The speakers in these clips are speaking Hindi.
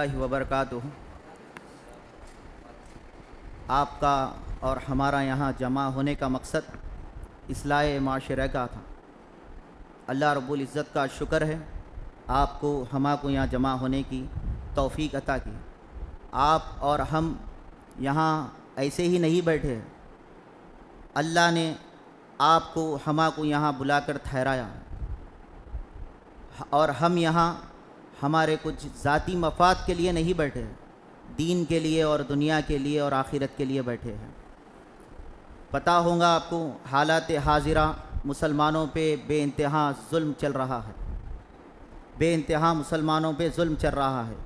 रहमतुल्लाहि व बरकातुहू। आपका और हमारा यहाँ जमा होने का मकसद इस्लाह माशरे का था। अल्लाह रब्बुल इज़्ज़त का शुक्र है आपको हमाको यहाँ जमा होने की तौफ़ीक अता की। आप और हम यहाँ ऐसे ही नहीं बैठे हैं, अल्लाह ने आपको हमाको यहाँ बुलाकर ठहराया और हम यहाँ हमारे कुछ ज़ाती मफाद के लिए नहीं बैठे हैं, दीन के लिए और दुनिया के लिए और आखिरत के लिए बैठे हैं। पता होगा आपको हालात हाजिरा मुसलमानों पे बेइंतहा जुल्म चल रहा है, बेइंतहा मुसलमानों पे जुल्म चल रहा है।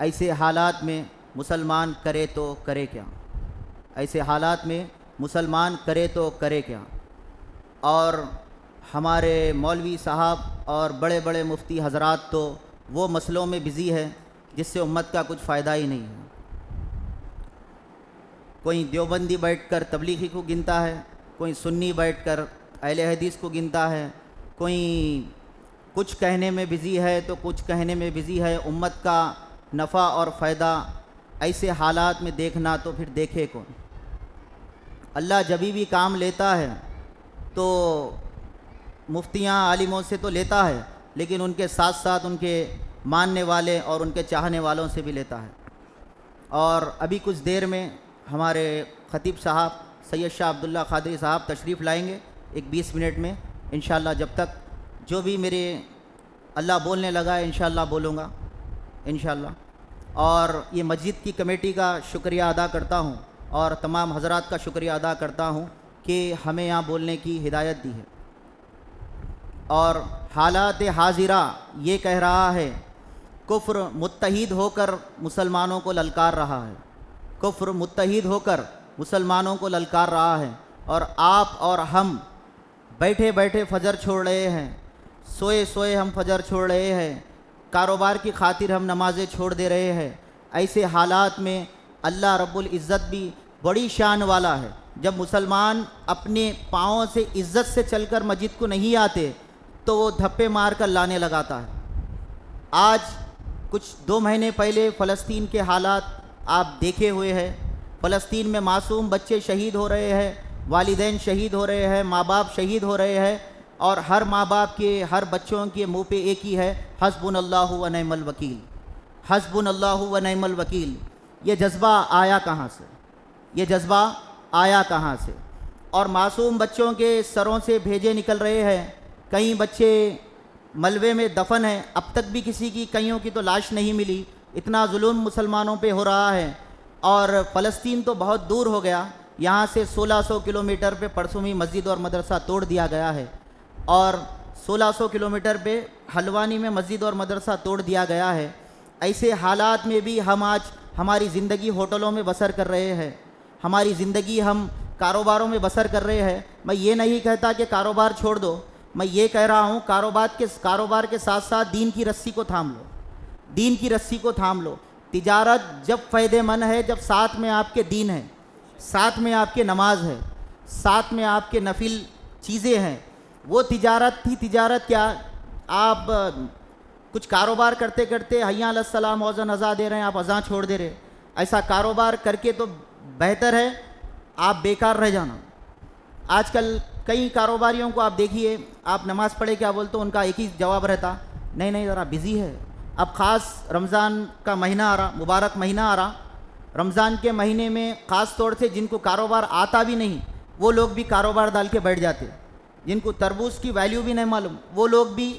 ऐसे हालात में मुसलमान करे तो करे क्या, ऐसे हालात में मुसलमान करे तो करे क्या। और हमारे मौलवी साहब और बड़े बड़े मुफ्ती हजरात तो वो मसलों में बिज़ी है जिससे उम्मत का कुछ फ़ायदा ही नहीं है। कोई देवबंदी बैठकर तबलीगी को गिनता है, कोई सुन्नी बैठकर अहले हदीस को गिनता है, कोई कुछ कहने में बिज़ी है तो कुछ कहने में बिज़ी है। उम्मत का नफ़ा और फ़ायदा ऐसे हालात में देखना तो फिर देखे कौन। अल्लाह जब भी काम लेता है तो मुफ्तियाँ आलिमों से तो लेता है, लेकिन उनके साथ साथ उनके मानने वाले और उनके चाहने वालों से भी लेता है। और अभी कुछ देर में हमारे ख़तीब साहब सैयद शाह अब्दुल्ला क़ादरी साहब तशरीफ़ लाएंगे, एक 20 मिनट में इंशाअल्लाह। जब तक जो भी मेरे अल्लाह बोलने लगा है इंशाअल्लाह बोलूँगा इंशाअल्लाह। और ये मस्जिद की कमेटी का शुक्रिया अदा करता हूँ और तमाम हज़रात का शुक्रिया अदा करता हूँ कि हमें यहाँ बोलने की हिदायत दी है। और हालात हाजिरा ये कह रहा है कुफ्र मुत्तहिद होकर मुसलमानों को ललकार रहा है, कुफ्र मुत्तहिद होकर मुसलमानों को ललकार रहा है। और आप और हम बैठे बैठे फजर छोड़ रहे हैं, सोए सोए हम फजर छोड़ रहे हैं, कारोबार की खातिर हम नमाज़ें छोड़ दे रहे हैं। ऐसे हालात में अल्लाह रब्बुल इज़्ज़त भी बड़ी शान वाला है। जब मुसलमान अपने पाँवों से इज़्ज़त से चलकर मस्जिद को नहीं आते तो वो धप्पे मार कर लाने लगाता है। आज कुछ 2 महीने पहले फ़लस्तीन के हालात आप देखे हुए हैं। फ़लस्तीन में मासूम बच्चे शहीद हो रहे हैं, वालिदैन शहीद हो रहे हैं, माँ बाप शहीद हो रहे हैं। और हर माँ बाप के हर बच्चों के मुँह पे एक ही है हस्बुनल्लाहु व निअमल वकील, हस्बुनल्लाहु व निअमल वकील। ये जज्बा आया कहाँ से, ये जज्बा आया कहाँ से। और मासूम बच्चों के सरों से भेजे निकल रहे हैं, कई बच्चे मलबे में दफन हैं, अब तक भी किसी की कईयों की तो लाश नहीं मिली। इतना जुल्म मुसलमानों पे हो रहा है। और फ़लस्तीन तो बहुत दूर हो गया, यहाँ से 1600 किलोमीटर पे परसों में मस्जिद और मदरसा तोड़ दिया गया है। और 1600 किलोमीटर पे हल्द्वानी में मस्जिद और मदरसा तोड़ दिया गया है। ऐसे हालात में भी हम आज हमारी ज़िंदगी होटलों में बसर कर रहे हैं, हमारी ज़िंदगी हम कारोबारों में बसर कर रहे हैं। मैं ये नहीं कहता कि कारोबार छोड़ दो, मैं ये कह रहा हूँ कारोबार के साथ साथ दीन की रस्सी को थाम लो, दीन की रस्सी को थाम लो। तिजारत जब फ़ायदेमंद है जब साथ में आपके दीन है, साथ में आपके नमाज है, साथ में आपके नफिल चीज़ें हैं। वो तिजारत थी। तिजारत क्या, आप कुछ कारोबार करते करते हय्या अलस्सलाह मौज़न अज़ा दे रहे हैं, आप अज़ां छोड़ दे रहे। ऐसा कारोबार करके तो बेहतर है आप बेकार रह जाना। आजकल कई कारोबारियों को आप देखिए, आप नमाज़ पढ़े क्या बोलते हो, उनका एक ही जवाब रहता, नहीं नहीं ज़रा बिज़ी है। अब ख़ास रमज़ान का महीना आ रहा, मुबारक महीना आ रहा। रमज़ान के महीने में ख़ास तौर से जिनको कारोबार आता भी नहीं वो लोग भी कारोबार डाल के बैठ जाते, जिनको तरबूज की वैल्यू भी नहीं मालूम वो लोग भी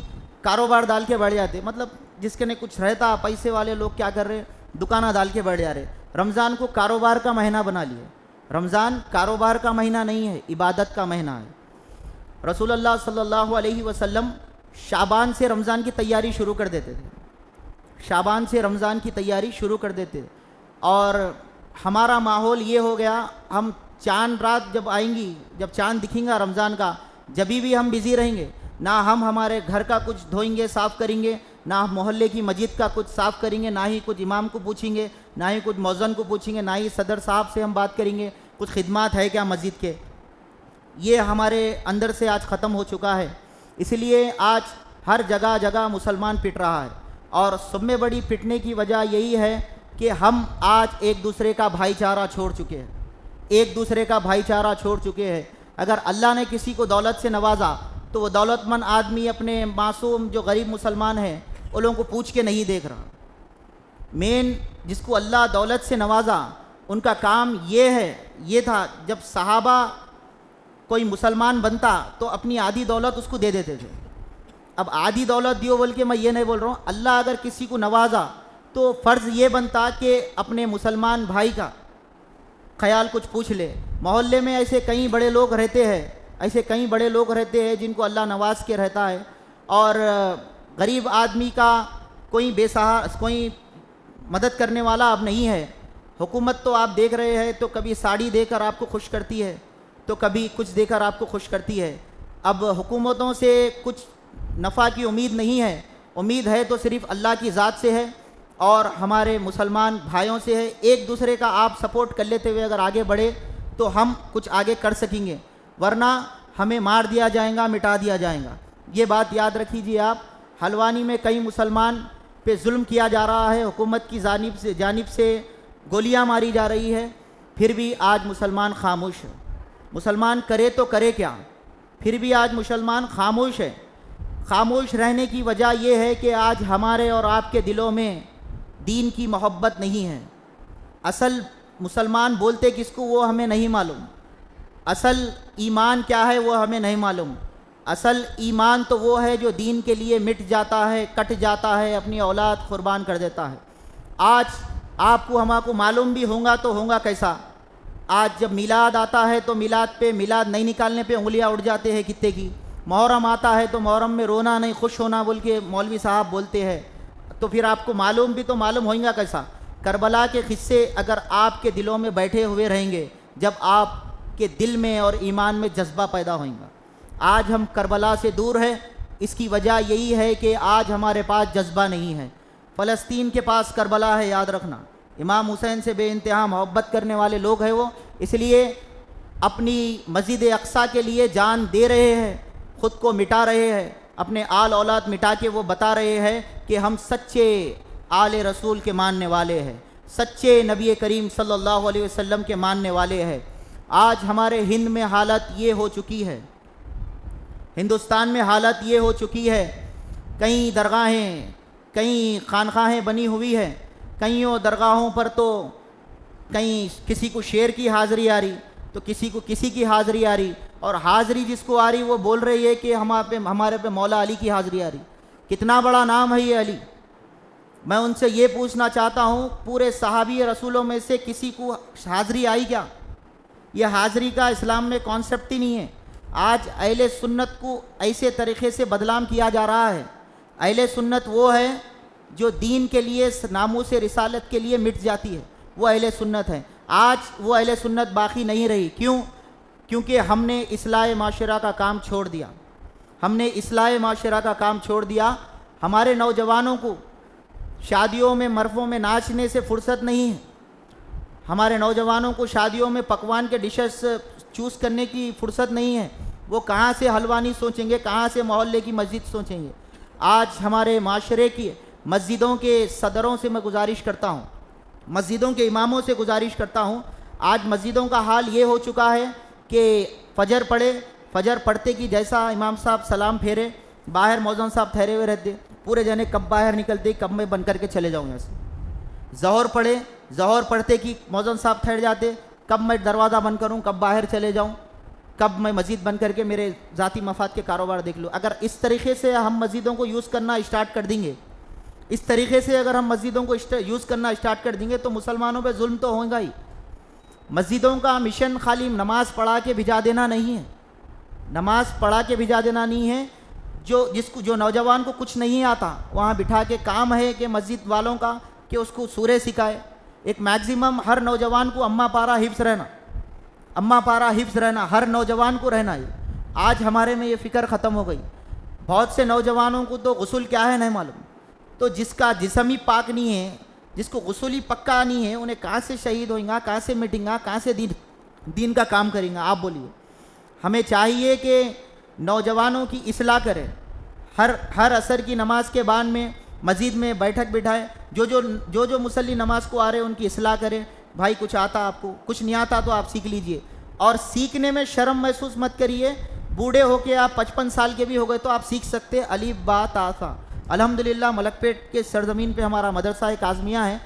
कारोबार डाल के बैठ जाते। मतलब जिसके ने कुछ रहता, पैसे वाले लोग क्या कर रहे, दुकाना डाल के बैठ जा रहे। रमज़ान को कारोबार का महीना बना लिए। रमज़ान कारोबार का महीना नहीं है, इबादत का महीना है। रसूलुल्लाह सल्लल्लाहु अलैहि वसल्लम शाबान से रमज़ान की तैयारी शुरू कर देते थे, शाबान से रमज़ान की तैयारी शुरू कर देते। और हमारा माहौल ये हो गया, हम चांद रात जब आएंगी, जब चांद दिखेगा रमज़ान का, जब भी हम बिज़ी रहेंगे। ना हम हमारे घर का कुछ धोएंगे साफ़ करेंगे, ना मोहल्ले की मस्जिद का कुछ साफ़ करेंगे, ना ही कुछ इमाम को पूछेंगे, ना ही कुछ मौज़न को पूछेंगे, ना ही सदर साहब से हम बात करेंगे कुछ खिदमात है क्या मस्जिद के। ये हमारे अंदर से आज ख़त्म हो चुका है। इसलिए आज हर जगह जगह मुसलमान पिट रहा है। और सब में बड़ी पिटने की वजह यही है कि हम आज एक दूसरे का भाईचारा छोड़ चुके हैं, एक दूसरे का भाईचारा छोड़ चुके हैं। अगर अल्लाह ने किसी को दौलत से नवाजा तो वो दौलतमंद आदमी अपने मासूम जो गरीब मुसलमान हैं उन लोगों को पूछ के नहीं देख रहा। मेन जिसको अल्लाह दौलत से नवाजा उनका काम ये था, जब सहाबा कोई मुसलमान बनता तो अपनी आधी दौलत उसको दे देते थे। अब आधी दौलत दियो बोल के मैं ये नहीं बोल रहा हूँ, अल्लाह अगर किसी को नवाजा तो फ़र्ज़ ये बनता कि अपने मुसलमान भाई का ख्याल कुछ पूछ ले। मोहल्ले में ऐसे कई बड़े लोग रहते हैं, जिनको अल्लाह नवाज के रहता है, और गरीब आदमी का कोई कोई मदद करने वाला अब नहीं है। हुकूमत तो आप देख रहे हैं, तो कभी साड़ी देकर आपको खुश करती है, तो कभी कुछ देकर आपको खुश करती है। अब हुकूमतों से कुछ नफ़ा की उम्मीद नहीं है, उम्मीद है तो सिर्फ़ अल्लाह की ज़ात से है और हमारे मुसलमान भाइयों से है। एक दूसरे का आप सपोर्ट कर लेते हुए अगर आगे बढ़े तो हम कुछ आगे कर सकेंगे, वरना हमें मार दिया जाएगा, मिटा दिया जाएगा। ये बात याद रखिए आप। हल्द्वानी में कई मुसलमान पे जुल्म किया जा रहा है, हुकूमत की जानिब से गोलियां मारी जा रही है, फिर भी आज मुसलमान खामोश है। मुसलमान करे तो करे क्या, फिर भी आज मुसलमान खामोश है। खामोश रहने की वजह यह है कि आज हमारे और आपके दिलों में दीन की मोहब्बत नहीं है। असल मुसलमान बोलते किसको वो हमें नहीं मालूम, असल ईमान क्या है वो हमें नहीं मालूम। असल ईमान तो वो है जो दीन के लिए मिट जाता है, कट जाता है, अपनी औलाद कुर्बान कर देता है। आज आपको हमारे मालूम भी होगा तो होगा कैसा, आज जब मिलाद आता है तो मिलाद नहीं निकालने पे उंगलियां उड़ जाते हैं कितने की। मुहर्रम आता है तो मुहर्रम में रोना नहीं खुश होना बोल के मौलवी साहब बोलते हैं, तो फिर आपको मालूम भी तो मालूम होगा कैसा। करबला के किस्से अगर आपके दिलों में बैठे हुए रहेंगे, जब आपके दिल में और ईमान में जज्बा पैदा होगा। आज हम करबला से दूर हैं, इसकी वजह यही है कि आज हमारे पास जज्बा नहीं है। फ़लस्तीन के पास करबला है, याद रखना। इमाम हुसैन से बेइंतहा मोहब्बत करने वाले लोग हैं वो, इसलिए अपनी मस्जिद अक्सा के लिए जान दे रहे हैं, ख़ुद को मिटा रहे हैं, अपने आल औलाद मिटा के वो बता रहे हैं कि हम सच्चे आले रसूल के मानने वाले हैं, सच्चे नबी करीम सल्लल्लाहु अलैहि वसल्लम के मानने वाले हैं। आज हमारे हिंद में हालत ये हो चुकी है, हिंदुस्तान में हालत ये हो चुकी है, कई दरगाहें, कई खानखाहें बनी हुई है, कईयों दरगाहों पर तो कहीं किसी को शेर की हाज़िरी आ रही तो किसी को किसी की हाज़िरी आ रही, और हाज़िरी जिसको आ रही वो बोल रही है कि हमारे पे मौला अली की हाज़िरी आ रही। कितना बड़ा नाम है ये अली। मैं उनसे ये पूछना चाहता हूँ, पूरे सहाबी रसूलों में से किसी को हाज़िरी आई क्या? ये हाज़िरी का इस्लाम में कॉन्सेप्ट ही नहीं है। आज अहले सुन्नत को ऐसे तरीक़े से बदनाम किया जा रहा है। अहले सुन्नत वो है जो दीन के लिए, नामूस रिसालत के लिए मिट जाती है, वो अहले सुन्नत है। आज वो अहले सुन्नत बाकी नहीं रही। क्यों? क्योंकि हमने इस्लाह माशरा का काम छोड़ दिया, हमने इस्लाह माशरा का काम छोड़ दिया। हमारे नौजवानों को शादियों में मरफ़ों में नाचने से फुर्सत नहीं है, हमारे नौजवानों को शादियों में पकवान के डिशेस चूज़ करने की फुर्सत नहीं है। वो कहाँ से हल्द्वानी सोचेंगे, कहाँ से मोहल्ले की मस्जिद सोचेंगे। आज हमारे माशरे की मस्जिदों के सदरों से मैं गुजारिश करता हूँ, मस्जिदों के इमामों से गुजारिश करता हूँ, आज मस्जिदों का हाल ये हो चुका है कि फ़जर पढ़े, फ़जर पढ़ते कि जैसा इमाम साहब सलाम फेरे, बाहर मौज़न साहब ठहरे हुए रहते, पूरे जने कब बाहर निकलते, कब मैं बंद करके चले जाऊँ यहाँ से। ज़ोहर पढ़े, ज़ोहर पढ़ते कि मौज़न साहब ठहर जाते, कब मैं दरवाज़ा बंद करूँ, कब बाहर चले जाऊँ, कब मैं मस्जिद बंद करके मेरे ज़ाती मफाद के कारोबार देख लूँ। अगर इस तरीके से हम मस्जिदों को यूज़ करना स्टार्ट कर देंगे, इस तरीके से अगर हम मस्जिदों को यूज़ करना स्टार्ट कर देंगे तो मुसलमानों पे जुल्म तो होगा ही। मस्जिदों का मिशन खाली नमाज़ पढ़ा के भिजा देना नहीं है, नमाज़ पढ़ा के भिजा देना नहीं है। जो नौजवान को कुछ नहीं आता वहाँ बिठा के काम है कि मस्जिद वालों का कि उसको सूरे सिखाए। एक मैक्सिमम हर नौजवान को अम्मा पारा हिफ्ज़ रहना, अम्मा पारा हिफ्ज़ रहना हर नौजवान को रहना है। आज हमारे में ये फ़िक्र ख़त्म हो गई। बहुत से नौजवानों को तो गुस्ल क्या है नहीं मालूम, तो जिसका जिस्म ही पाक नहीं है, जिसको गुस्ल ही पक्का नहीं है, उन्हें कहाँ से शहीद होगा, कहाँ से मिटेंगा, कहाँ से दीन का काम करेंगे। आप बोलिए। हमें चाहिए कि नौजवानों की इस्लाह करें। हर असर की नमाज के बाद में मस्जिद में बैठक बिठाए, जो मुसल्ली नमाज को आ रहे हैं उनकी इस्लाह करें। भाई कुछ आता आपको, कुछ नहीं आता तो आप सीख लीजिए, और सीखने में शर्म महसूस मत करिए। बूढ़े होके आप 55 साल के भी हो गए तो आप सीख सकते। अलीफ बा ता सा। अल्हम्दुलिल्लाह मलकपेट के सरजमीन पे हमारा मदरसा काज़मिया है।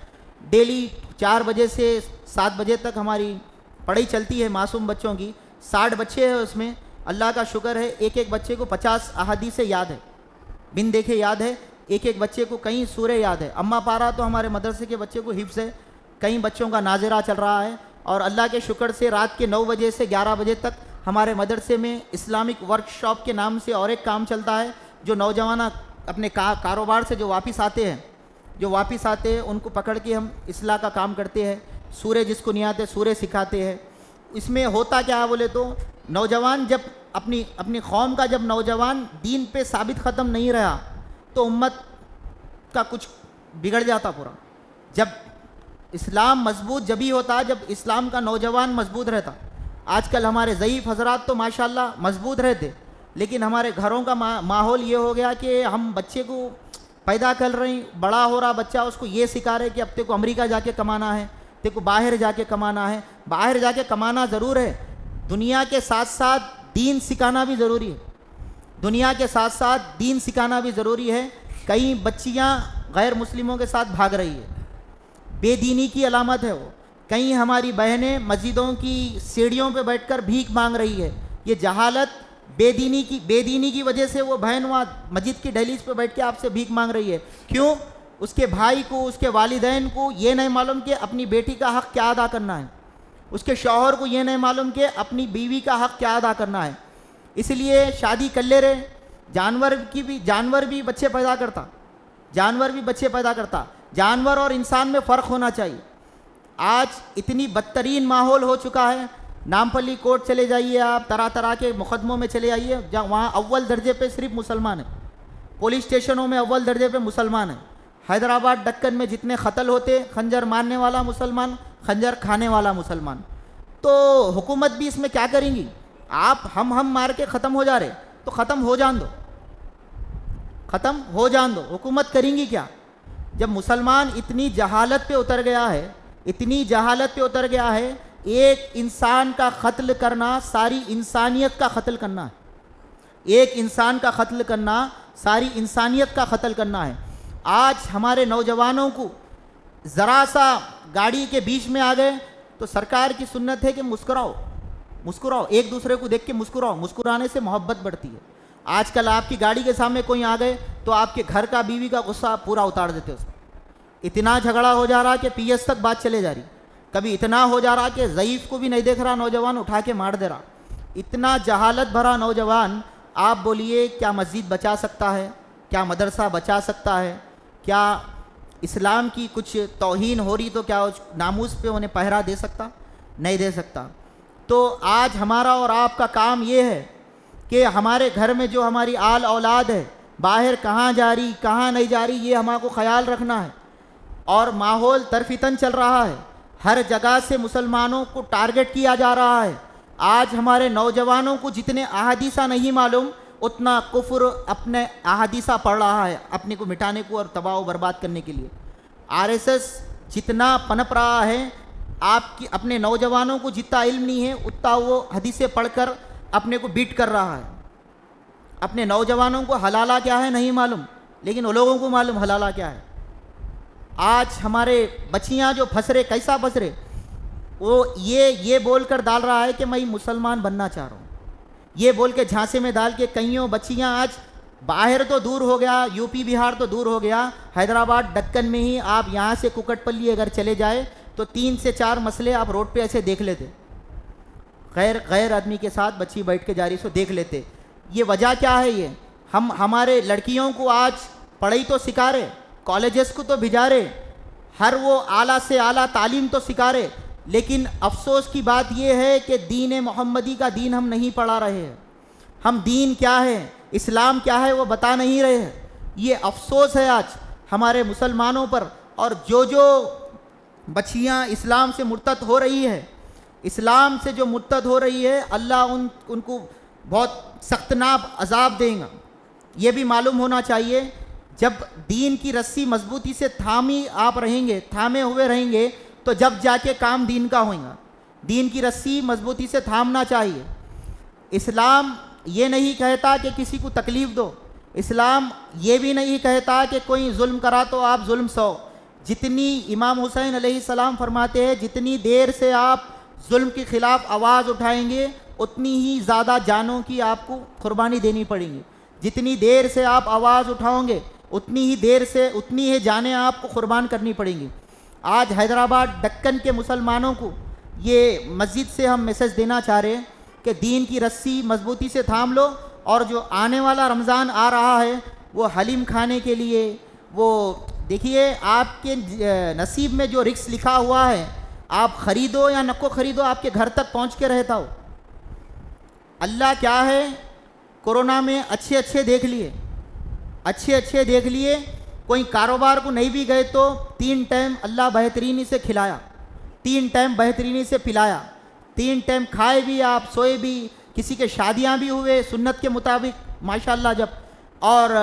डेली 4 बजे से 7 बजे तक हमारी पढ़ाई चलती है मासूम बच्चों की। 60 बच्चे हैं उसमें, अल्लाह का शुक्र है। एक एक बच्चे को 50 अहादीस याद है, बिन देखे याद है। एक एक बच्चे को कई सूरे याद है। अम्मा पारा तो हमारे मदरसे के बच्चे को हिफ्ज़ है। कई बच्चों का नाज़िरा चल रहा है, और अल्लाह के शुक्र से रात के 9 बजे से 11 बजे तक हमारे मदरसे में इस्लामिक वर्कशॉप के नाम से और एक काम चलता है। जो नौजवान अपने कारोबार से जो वापस आते हैं उनको पकड़ के हम इस्लाह का काम करते हैं। सूरे जिसको नहीं आते सूरे सिखाते हैं। इसमें होता क्या है बोले तो, नौजवान जब अपनी कौम का जब नौजवान दीन पे साबित ख़त्म नहीं रहा तो उम्मत का कुछ बिगड़ जाता पूरा। जब इस्लाम मजबूत जब ही होता जब इस्लाम का नौजवान मजबूत रहता। आजकल हमारे ज़ईफ़ हजरात तो माशाल्लाह मजबूत रहते, लेकिन हमारे घरों का माहौल ये हो गया कि हम बच्चे को पैदा कर रहे हैं, बड़ा हो रहा बच्चा, उसको ये सिखा रहे कि अब तेरे को अमेरिका जाके कमाना है, तेरे को बाहर जाके कमाना है। बाहर जाके कमाना ज़रूर है, दुनिया के साथ साथ दीन सिखाना भी ज़रूरी है। दुनिया के साथ साथ दीन सिखाना भी ज़रूरी है। कई बच्चियाँ गैर मुस्लिमों के साथ भाग रही है, बेदीनी की अलामत है वो। कई हमारी बहनें मस्जिदों की सीढ़ियों पे बैठकर भीख मांग रही है। ये जहालत बेदीनी की वजह से वो बहन वहाँ मस्जिद की दहलीज पे बैठ के आपसे भीख मांग रही है। क्यों? उसके भाई को, उसके वालिदैन को ये नहीं मालूम कि अपनी बेटी का हक़ क्या अदा करना है। उसके शौहर को ये नहीं मालूम कि अपनी बीवी का हक़ क्या अदा करना है। इसलिए शादी कर ले रहे। जानवर भी बच्चे पैदा करता, जानवर और इंसान में फ़र्क होना चाहिए। आज इतनी बदतरीन माहौल हो चुका है। नामपल्ली कोर्ट चले जाइए आप, तरह तरह के मुकदमों में चले आइए, जहाँ वहाँ अव्वल दर्जे पे सिर्फ मुसलमान है। पुलिस स्टेशनों में अव्वल दर्जे पे मुसलमान है। हैदराबाद दक्कन में जितने कत्ल होते, खंजर मारने वाला मुसलमान, खंजर खाने वाला मुसलमान। तो हुकूमत भी इसमें क्या करेंगी? आप हम मार के ख़त्म हो जा रहे, तो ख़त्म हो जान दो। हुकूमत करेंगी क्या? जब मुसलमान इतनी जहालत पे उतर गया है, एक इंसान का कत्ल करना सारी इंसानियत का कत्ल करना है। एक इंसान का कत्ल करना सारी इंसानियत का कत्ल करना है। आज हमारे नौजवानों को ज़रा सा गाड़ी के बीच में आ गए तो सरकार की सुन्नत है कि मुस्कुराओ, एक दूसरे को देख के मुस्कुराओ। मुस्कुराने से मोहब्बत बढ़ती है। आजकल आपकी गाड़ी के सामने कोई आ गए तो आपके घर का बीवी का गुस्सा पूरा उतार देते उसको। इतना झगड़ा हो जा रहा कि पीएस तक बात चले जा रही। कभी इतना हो जा रहा कि ज़ईफ़ को भी नहीं देख रहा, नौजवान उठा के मार दे रहा। इतना जहालत भरा नौजवान। आप बोलिए क्या मस्जिद बचा सकता है? क्या मदरसा बचा सकता है? क्या इस्लाम की कुछ तौहीन हो रही तो क्या उस नामूस पे उन्हें पहरा दे सकता? नहीं दे सकता। तो आज हमारा और आपका काम ये है कि हमारे घर में जो हमारी आल औलाद है, बाहर कहाँ जा रही कहाँ नहीं जा रही, ये हमारे को ख्याल रखना है। और माहौल तरफितन चल रहा है, हर जगह से मुसलमानों को टारगेट किया जा रहा है। आज हमारे नौजवानों को जितने अहादीसा नहीं मालूम, उतना कुफ्र अपने अहादीसा पढ़ रहा है अपने को मिटाने को और तबाह बर्बाद करने के लिए। आरएसएस जितना पनप रहा है, आपकी अपने नौजवानों को जितना इल्म नहीं है उतना वो हदीसें पढ़कर अपने को बीट कर रहा है। अपने नौजवानों को हलाला क्या है नहीं मालूम, लेकिन वो लोगों को मालूम हलाला क्या है। आज हमारे बच्चियाँ जो फंस रहे, कैसा फंस रहे, वो ये बोल कर डाल रहा है कि मैं मुसलमान बनना चाह रहा हूँ। ये बोल के झांसे में डाल के कईयों बच्चियाँ आज बाहर तो दूर हो गया, यूपी बिहार तो दूर हो गया, हैदराबाद दक्कन में ही आप यहाँ से कुकटपल्ली अगर चले जाए तो 3 से 4 मसले आप रोड पे ऐसे देख लेते। गैर आदमी के साथ बच्ची बैठ के जा रही सो देख लेते। ये वजह क्या है? ये हमारे लड़कियों को आज पढ़ाई तो सिखा रहे, कॉलेजेस को तो भिजा रहे, हर वो आला से आला तालीम तो सिखा रहे, लेकिन अफसोस की बात यह है कि दीन मोहम्मदी का दीन हम नहीं पढ़ा रहे हैं। हम दीन क्या है, इस्लाम क्या है वो बता नहीं रहे हैं। ये अफसोस है आज हमारे मुसलमानों पर। और जो बच्चियाँ इस्लाम से मुर्तद हो रही है, इस्लाम से जो मुर्तद हो रही है, अल्लाह उनको बहुत सख्तनाक अजाब देगा। ये भी मालूम होना चाहिए। जब दीन की रस्सी मजबूती से थामे हुए रहेंगे, तो जब जाके काम दीन का होगा। दीन की रस्सी मजबूती से थामना चाहिए। इस्लाम ये नहीं कहता कि किसी को तकलीफ़ दो। इस्लाम ये भी नहीं कहता कि कोई जुल्म करा तो आप जुल्म सहो। जितनी इमाम हुसैन अलैहिस्सलाम फरमाते हैं, जितनी देर से आप जुल्म के ख़िलाफ़ आवाज़ उठाएंगे, उतनी ही ज़्यादा जानों की आपको कुर्बानी देनी पड़ेगी। जितनी देर से आप आवाज़ उठाओगे, उतनी ही जानें आपको कुर्बान करनी पड़ेंगी। आज हैदराबाद दक्कन के मुसलमानों को ये मस्जिद से हम मैसेज देना चाह रहे हैं कि दीन की रस्सी मजबूती से थाम लो, और जो आने वाला रमज़ान आ रहा है वो हलीम खाने के लिए, वो देखिए आपके नसीब में जो रिस्क लिखा हुआ है, आप ख़रीदो या नको ख़रीदो, आपके घर तक पहुंच के रहता हो। अल्लाह क्या है, कोरोना में अच्छे अच्छे देख लिए। कोई कारोबार को नहीं भी गए तो 3 टाइम अल्लाह बेहतरीनी से खिलाया, 3 टाइम बेहतरीनी से पिलाया, 3 टाइम खाए भी आप, सोए भी। किसी के शादियां भी हुए सुन्नत के मुताबिक माशाल्लाह जब, और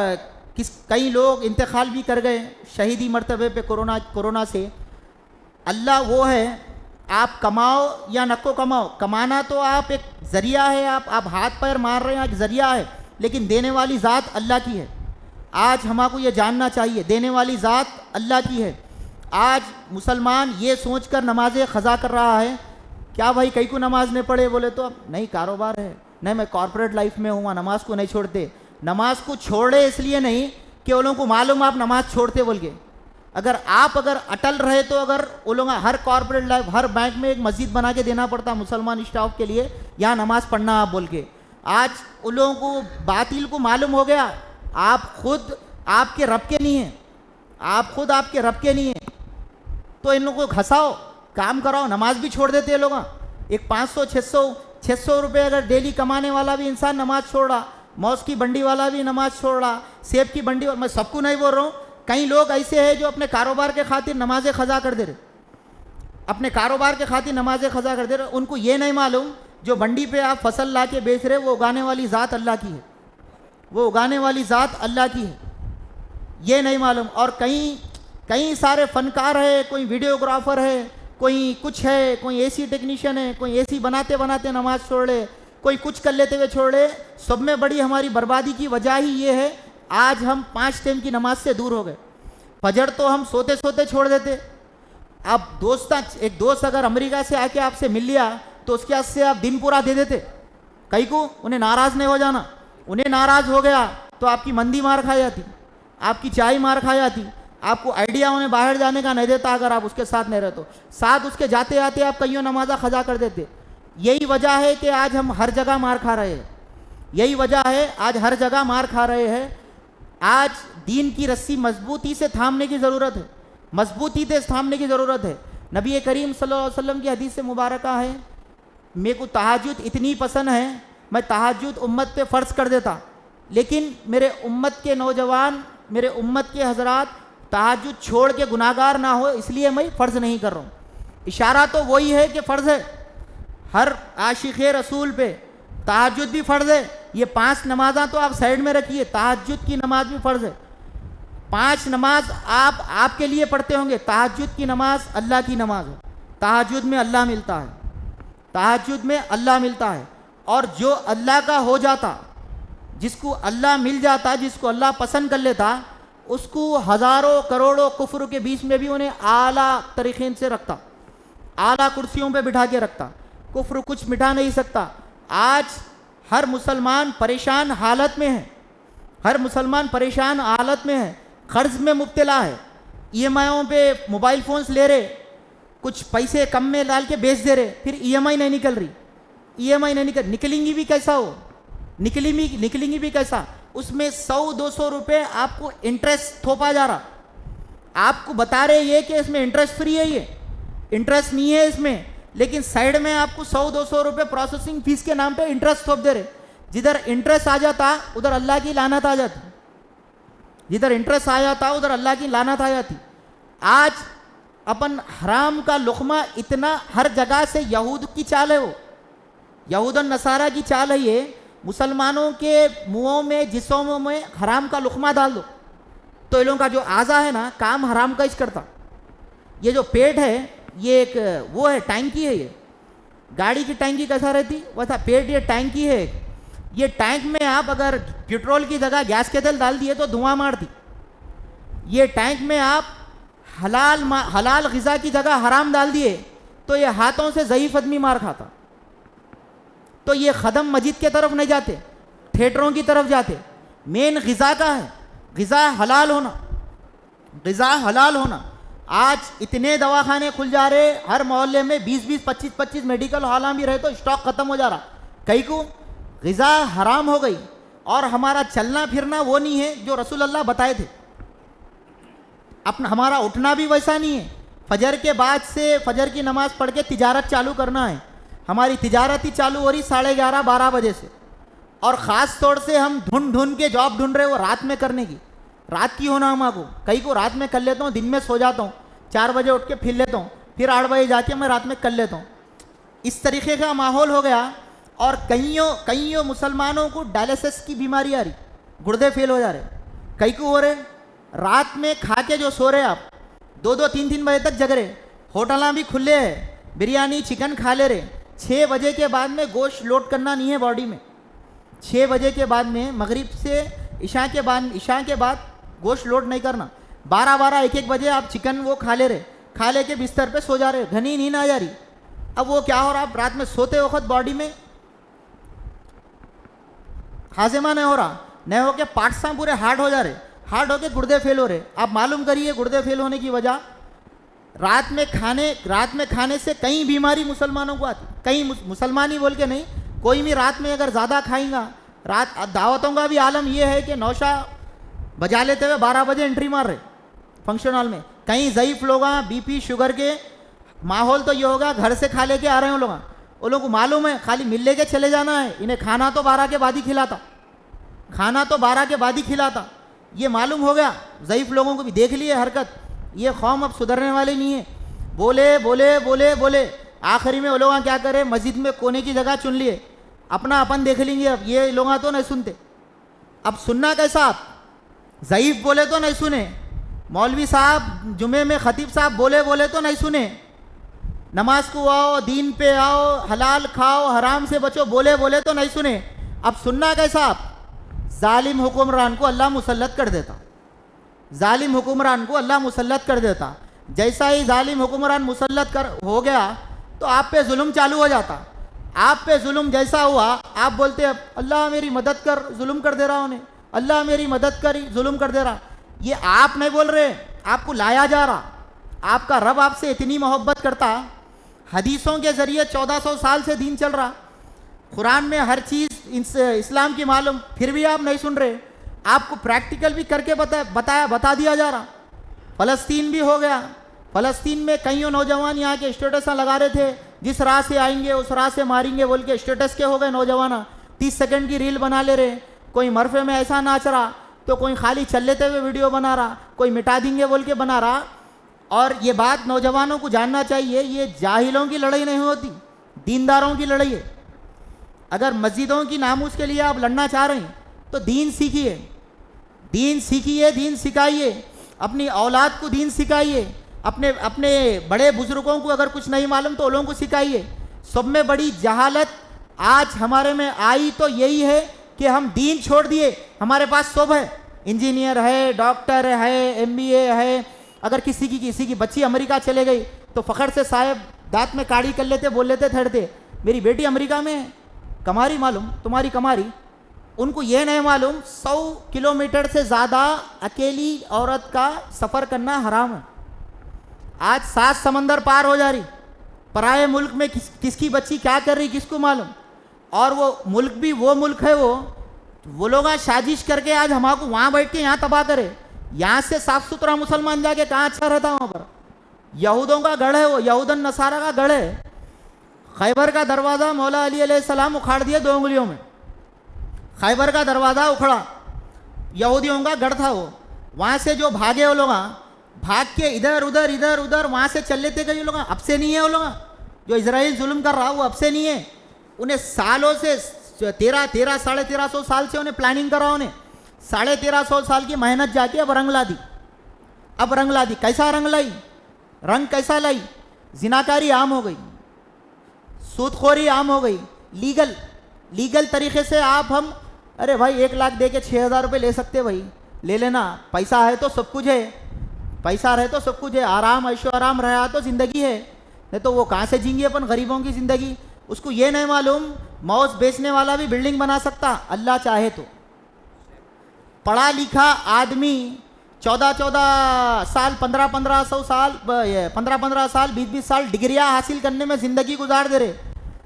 कई लोग इंतकाल भी कर गए शहीदी मर्तबे पे कोरोना से। अल्लाह वो है, आप कमाओ या नको कमाओ, कमाना तो आप एक ज़रिया है, आप हाथ पैर मार रहे हैं, एक ज़रिया है, लेकिन देने वाली ज़ात अल्लाह की है। आज हमको ये जानना चाहिए, देने वाली ज़ात अल्लाह की है। आज मुसलमान ये सोचकर नमाज़ें ख़ज़ा कर रहा है, क्या भाई कई को नमाज नहीं पढ़े, बोले तो नहीं कारोबार है, नहीं मैं कॉर्पोरेट लाइफ में हूँ, नमाज को नहीं छोड़ते। नमाज को छोड़े इसलिए नहीं कि उन लोगों को मालूम आप नमाज छोड़ते बोल के। अगर अटल रहे तो अगर वो लोग हर कॉर्पोरेट लाइफ, हर बैंक में एक मस्जिद बना के देना पड़ता मुसलमान स्टाफ के लिए, यहाँ नमाज पढ़ना आप बोल के। आज उन लोगों को बातिल को मालूम हो गया, आप खुद आपके रब के नहीं हैं, आपके रब के नहीं हैं, तो इन लोगों को घसाओ, काम कराओ, नमाज भी छोड़ देते हैं लोग। एक 500-600 रुपये अगर डेली कमाने वाला भी इंसान नमाज छोड़ रहा, मौस की बंडी वाला भी नमाज छोड़ रहा, सेब की बंडी, मैं सबको नहीं बोल रहा हूँ, कई लोग ऐसे हैं जो अपने कारोबार के खातिर नमाजें ख़ज़ा कर दे रहे, अपने कारोबार के खातिर नमाजें ख़ज़ा कर दे रहे। उनको ये नहीं मालूम जो बंडी पे आप फसल ला के बेच रहे, वो उगाने वाली ज़ात अल्लाह की है, वो उगाने वाली ज़ात अल्लाह की है, ये नहीं मालूम। और कई सारे फनकार है, कोई वीडियोग्राफर है, कोई कुछ है, कोई एसी टेक्नीशियन है, कोई एसी बनाते बनाते नमाज छोड़ ले, कोई कुछ कर लेते हुए छोड़ ले। सब में बड़ी हमारी बर्बादी की वजह ही ये है, आज हम 5 टाइम की नमाज से दूर हो गए। फजर तो हम सोते सोते छोड़ देते। अब एक दोस्त अगर अमेरिका से आके आपसे मिल लिया तो उसके हाथ से आप दिन पूरा दे देते, कई को उन्हें नाराज़ नहीं हो जाना, उन्हें नाराज़ हो गया तो आपकी मंदी मार खा जाती, आपकी चाय मार खा जाती, आपको आइडिया उन्हें बाहर जाने का नहीं देता अगर आप उसके साथ नहीं रहते तो। साथ उसके जाते आते आप कईयों नमाज़ा ख़ज़ा कर देते। यही वजह है कि आज हम हर जगह मार खा रहे हैं, यही वजह है आज हर जगह मार खा रहे हैं। आज दीन की रस्सी मजबूती से थामने की ज़रूरत है, मजबूती से थामने की ज़रूरत है। नबी करीम सल्लल्लाहु अलैहि वसल्लम की हदीस से मुबारका है, मेरे को तहज्जुद इतनी पसंद है, मैं तहज्जुद उम्मत पे फ़र्ज़ कर देता, लेकिन मेरे उम्मत के नौजवान, मेरे उम्मत के हज़रात तहज्जुद छोड़ के गुनाहगार ना हो, इसलिए मैं फ़र्ज़ नहीं कर रहा हूँ। इशारा तो वही है कि फ़र्ज़ है, हर आशिक़ रसूल पे तहज्जुद भी फ़र्ज़ है। ये 5 नमाज़ा तो आप साइड में रखिए, तहज्जुद की नमाज भी फ़र्ज़ है। 5 नमाज आप आपके लिए पढ़ते होंगे, तहज्जुद की नमाज अल्लाह की नमाज है, तहज्जुद में अल्लाह मिलता है, तहज्जुद में अल्लाह मिलता है। और जो अल्लाह का हो जाता, जिसको अल्लाह मिल जाता, जिसको अल्लाह पसंद कर लेता, उसको हज़ारों करोड़ों कुफ्र के बीच में भी उन्हें आला तरीक़े से रखता, आला कुर्सियों पे बिठा के रखता, कुफ्र कुछ मिटा नहीं सकता। आज हर मुसलमान परेशान हालत में है, हर मुसलमान परेशान हालत में है, कर्ज में मुब्तला है, EMI पे मोबाइल फ़ोन्स ले रहे, कुछ पैसे कम में डाल के बेच दे रहे, फिर EMI नहीं निकल रही, EMI नहीं निकलेंगी भी कैसा हो, निकलेंगी भी कैसा, उसमें 100-200 रुपये आपको इंटरेस्ट थोपा जा रहा, आपको बता रहे ये कि इसमें इंटरेस्ट फ्री है, ये इंटरेस्ट नहीं है इसमें, लेकिन साइड में आपको 100-200 रुपये प्रोसेसिंग फीस के नाम पे इंटरेस्ट थोप दे रहे। जिधर इंटरेस्ट आ जाता उधर अल्लाह की लानत आ जाती, जिधर इंटरेस्ट आ जाता उधर अल्लाह की लानत आ जाती। आज अपन हराम का लुक़मा इतना हर जगह से, यहूद की चाल है, वो यहूद और नसारा की चाल है, ये मुसलमानों के मुँहों में, जिस्मों में हराम का लुक़मा डाल दो, तो ये लोगों का जो आज़ा है ना, काम हराम का इस करता। ये जो पेट है ये एक वो है, टैंकी है। ये गाड़ी की टैंकी कैसा रहती वैसा पेट ये टैंकी है। ये टैंक में आप अगर पेट्रोल की जगह गैस के तेल डाल दिए तो धुआं मारती। ये टैंक में आप हलाल ग़िज़ा की जगह हराम डाल दिए तो ये हाथों से ज़ईफ़ आदमी मार खाता। तो ये ख़दम मस्जिद के तरफ नहीं जाते, थिएटरों की तरफ जाते। मेन ग़िज़ा का है, ग़िज़ा हलाल होना, ग़िज़ा हलाल होना। आज इतने दवाखाने खुल जा रहे, हर मोहल्ले में 20-20, 25-25 मेडिकल हॉल भी रहे तो स्टॉक ख़त्म हो जा रहा। कई को ग़िज़ा हराम हो गई और हमारा चलना फिरना वो नहीं है जो रसूल अल्लाह बताए थे। अपना हमारा उठना भी वैसा नहीं है। फजर के बाद से फजर की नमाज़ पढ़ के तिजारत चालू करना है। हमारी तिजारत ही चालू हो रही 11:30-12 बजे से। और ख़ास तौर से हम ढूंढ के जॉब ढूंढ रहे वो रात में करने की। रात की होना हमारे को, कई को रात में कर लेता हूँ, दिन में सो जाता हूँ, 4 बजे उठ के फिर लेता हूँ, फिर 8 बजे जाके मैं रात में कर लेता हूँ। इस तरीके का माहौल हो गया। और कईयों मुसलमानों को डायलिसिस की बीमारी आ रही, गुर्दे फेल हो जा रहे। कई को हो रहे रात में खा के जो सो रहे आप 2-2, 3-3 बजे तक जग रहे। होटल भी खुले हैं, बिरयानी चिकन खा ले रहे। 6 बजे के बाद में गोश्त लोड करना नहीं है बॉडी में। 6 बजे के बाद में मगरिब से इशा के बाद गोश्त लोड नहीं करना। 12-12, 1-1 बजे आप चिकन वो खा ले रहे, खा ले के बिस्तर पे सो जा रहे, घनी नींद आ जा रही। अब वो क्या हो रहा, आप रात में सोते वक्त बॉडी में हाजिमा नहीं हो रहा, नहीं हो के पार्ट्स पूरे हार्ड हो जा रहे, हार्ड होके गुर्दे फेल हो रहे। आप मालूम करिए गुर्दे फेल होने की वजह रात में खाने से कई बीमारी मुसलमानों को आती। कई मुसलमान ही बोल के नहीं, कोई भी रात में अगर ज़्यादा खाएंगा, रात दावतों का भी आलम यह है कि नौशा बजा लेते हुए 12 बजे एंट्री मार रहे फंक्शन हॉल में। कहीं ज़ईफ़ लोग बीपी शुगर के माहौल तो ये होगा, घर से खा लेके आ रहे हैं लोग। वो लोगों को मालूम है खाली मिल लेके चले जाना है, इन्हें खाना तो 12 के बाद ही खिलाता, खाना तो 12 के बाद ही खिलाता। ये मालूम हो गया। ज़ईफ़ लोगों को भी देख लिए हरकत, ये कौम अब सुधरने वाली नहीं है। बोले बोले बोले बोले आखिरी में वो लोग क्या करे, मस्जिद में कोने की जगह चुन लिए, अपना अपन देख लेंगे। अब ये लोग तो नहीं सुनते। अब सुनना कैसा, आप ज़ईफ़ बोले तो नहीं सुने, मौलवी साहब जुमे में ख़तीब साहब बोले तो नहीं सुने, नमाज को आओ, दीन पे आओ, हलाल खाओ, हराम से बचो, बोले तो नहीं सुने। अब सुनना कैसा, आप जालिम हुक्मरान को अल्लाह मुसल्लत कर देता, जालिम हुक्मरान को अल्लाह मुसल्लत कर देता। जैसा ही जालिम हुक्मरान मुसल्लत हो गया तो आप पे जुल्म चालू हो जाता। आप पे जुल्म जैसा हुआ, आप बोलते अल्लाह मेरी मदद कर, जुल्म कर दे रहा उन्हें, अल्लाह मेरी मदद कर, जुल्म कर दे रहा। ये आप नहीं बोल रहे, आपको लाया जा रहा। आपका रब आपसे इतनी मोहब्बत करता, हदीसों के ज़रिए 1400 साल से दीन चल रहा, कुरान में हर चीज़ इस्लाम की मालूम, फिर भी आप नहीं सुन रहे। आपको प्रैक्टिकल भी करके बता दिया जा रहा। फ़लस्तीन भी हो गया, फ़लस्तीन में कईयों नौजवान यहाँ के स्टेटस लगा रहे थे, जिस राह से आएंगे उस राह से मारेंगे बोल के स्टेटस के हो गए नौजवान। 30 सेकंड की रील बना ले रहे, कोई मरफे में ऐसा नाच रहा तो कोई खाली चल लेते हुए वीडियो बना रहा, कोई मिटा देंगे बोल के बना रहा। और ये बात नौजवानों को जानना चाहिए, ये जाहिलों की लड़ाई नहीं होती, दीनदारों की लड़ाई है। अगर मस्जिदों की नामूस के लिए आप लड़ना चाह रहे हैं तो दीन सीखिए, दीन सीखिए, दीन सिखाइए, अपनी औलाद को दीन सिखाइए, अपने बड़े बुजुर्गों को अगर कुछ नहीं मालूम तो लोगों को सिखाइए। सब में बड़ी जहालत आज हमारे में आई तो यही है कि हम दीन छोड़ दिए। हमारे पास सब है, इंजीनियर है, डॉक्टर है, MBA है। अगर किसी की बच्ची अमेरिका चले गई तो फ़ख्र से साहब दांत में काड़ी कर लेते, बोल लेते थड़ते मेरी बेटी अमेरिका में है, कमारी मालूम तुम्हारी कमारी। उनको ये नहीं मालूम 100 किलोमीटर से ज़्यादा अकेली औरत का सफ़र करना हराम है। आज 7 समंदर पार हो जा रही, पराए मुल्क में किसकी बच्ची क्या कर रही किसको मालूम। और वो मुल्क भी वो मुल्क है, वो लोग साजिश करके आज हमारे वहाँ बैठ के यहाँ तबाह करे। यहाँ से साफ सुथरा मुसलमान जाके कहाँ अच्छा रहता, वहाँ पर यहूदों का गढ़ है, वो यहूदन नसारा का गढ़ है। खैबर का दरवाज़ा मौला अली अलैहिस्सलाम उखाड़ दिया 2 उंगलियों में, खैबर का दरवाज़ा उखड़ा, यहूदियों का गढ़ था वो। वहाँ से जो भागे वो लोग भाग के इधर उधर वहाँ से चल लेते गए। लोग अब से नहीं है, वो लोग जो इजराइल जुल्म कर रहा वो अब से नहीं है। उन्हें सालों से 1300 साढ़े 1300 साल से उन्हें प्लानिंग करा, उन्हें 1350 साल की मेहनत जाके अब रंग ला दी। अब रंग ला दी, कैसा रंग लाई? रंग कैसा लाई? जिनाकारी आम हो गई, सूदखोरी आम हो गई। लीगल तरीके से आप हम, अरे भाई 1 लाख दे के 6000 रुपये ले सकते, भाई ले लेना, पैसा है तो सब कुछ है, पैसा रहे तो सब कुछ है, आराम ऐशो आराम रहा तो ज़िंदगी है, नहीं तो वो कहाँ से जींगे अपन गरीबों की ज़िंदगी। उसको ये नहीं मालूम माउस बेचने वाला भी बिल्डिंग बना सकता अल्लाह चाहे तो। पढ़ा लिखा आदमी 14-14 साल 15-15 साल 20-20 साल डिग्रियां हासिल करने में ज़िंदगी गुजार दे रहे।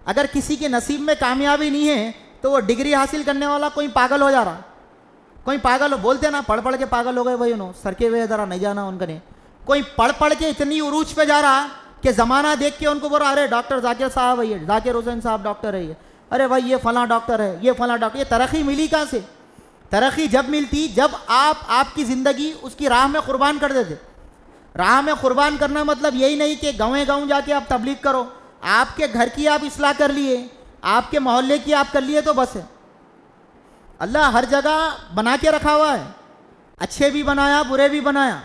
अगर किसी के नसीब में कामयाबी नहीं है तो वो डिग्री हासिल करने वाला कोई पागल हो जा रहा, कोई पागल हो, बोलते ना पढ़ पढ़ के पागल हो गए भाई, उन्होंने सर के वे ज़रा नहीं जाना उनका नहीं। कोई पढ़ पढ़ के इतनी उरूज पे जा रहा कि ज़माना देख के उनको बोल रहा, अरे डॉक्टर जाकिर साहब है ये, जाकिर हुसैन साहब डॉक्टर है ये, अरे भाई ये फलां डॉक्टर है, ये फलां डॉक्टर। ये तरक्की मिली कहाँ से? तरक्की जब मिलती जब आप आपकी ज़िंदगी उसकी राह में कुर्बान कर देते। राह में कुर्बान करना मतलब यही नहीं कि गाँव जाके आप तबलीग करो, आपके घर की आप इस्लाह कर लिए, आपके मोहल्ले की आप कर लिए तो बस है। अल्लाह हर जगह बना के रखा हुआ है, अच्छे भी बनाया बुरे भी बनाया।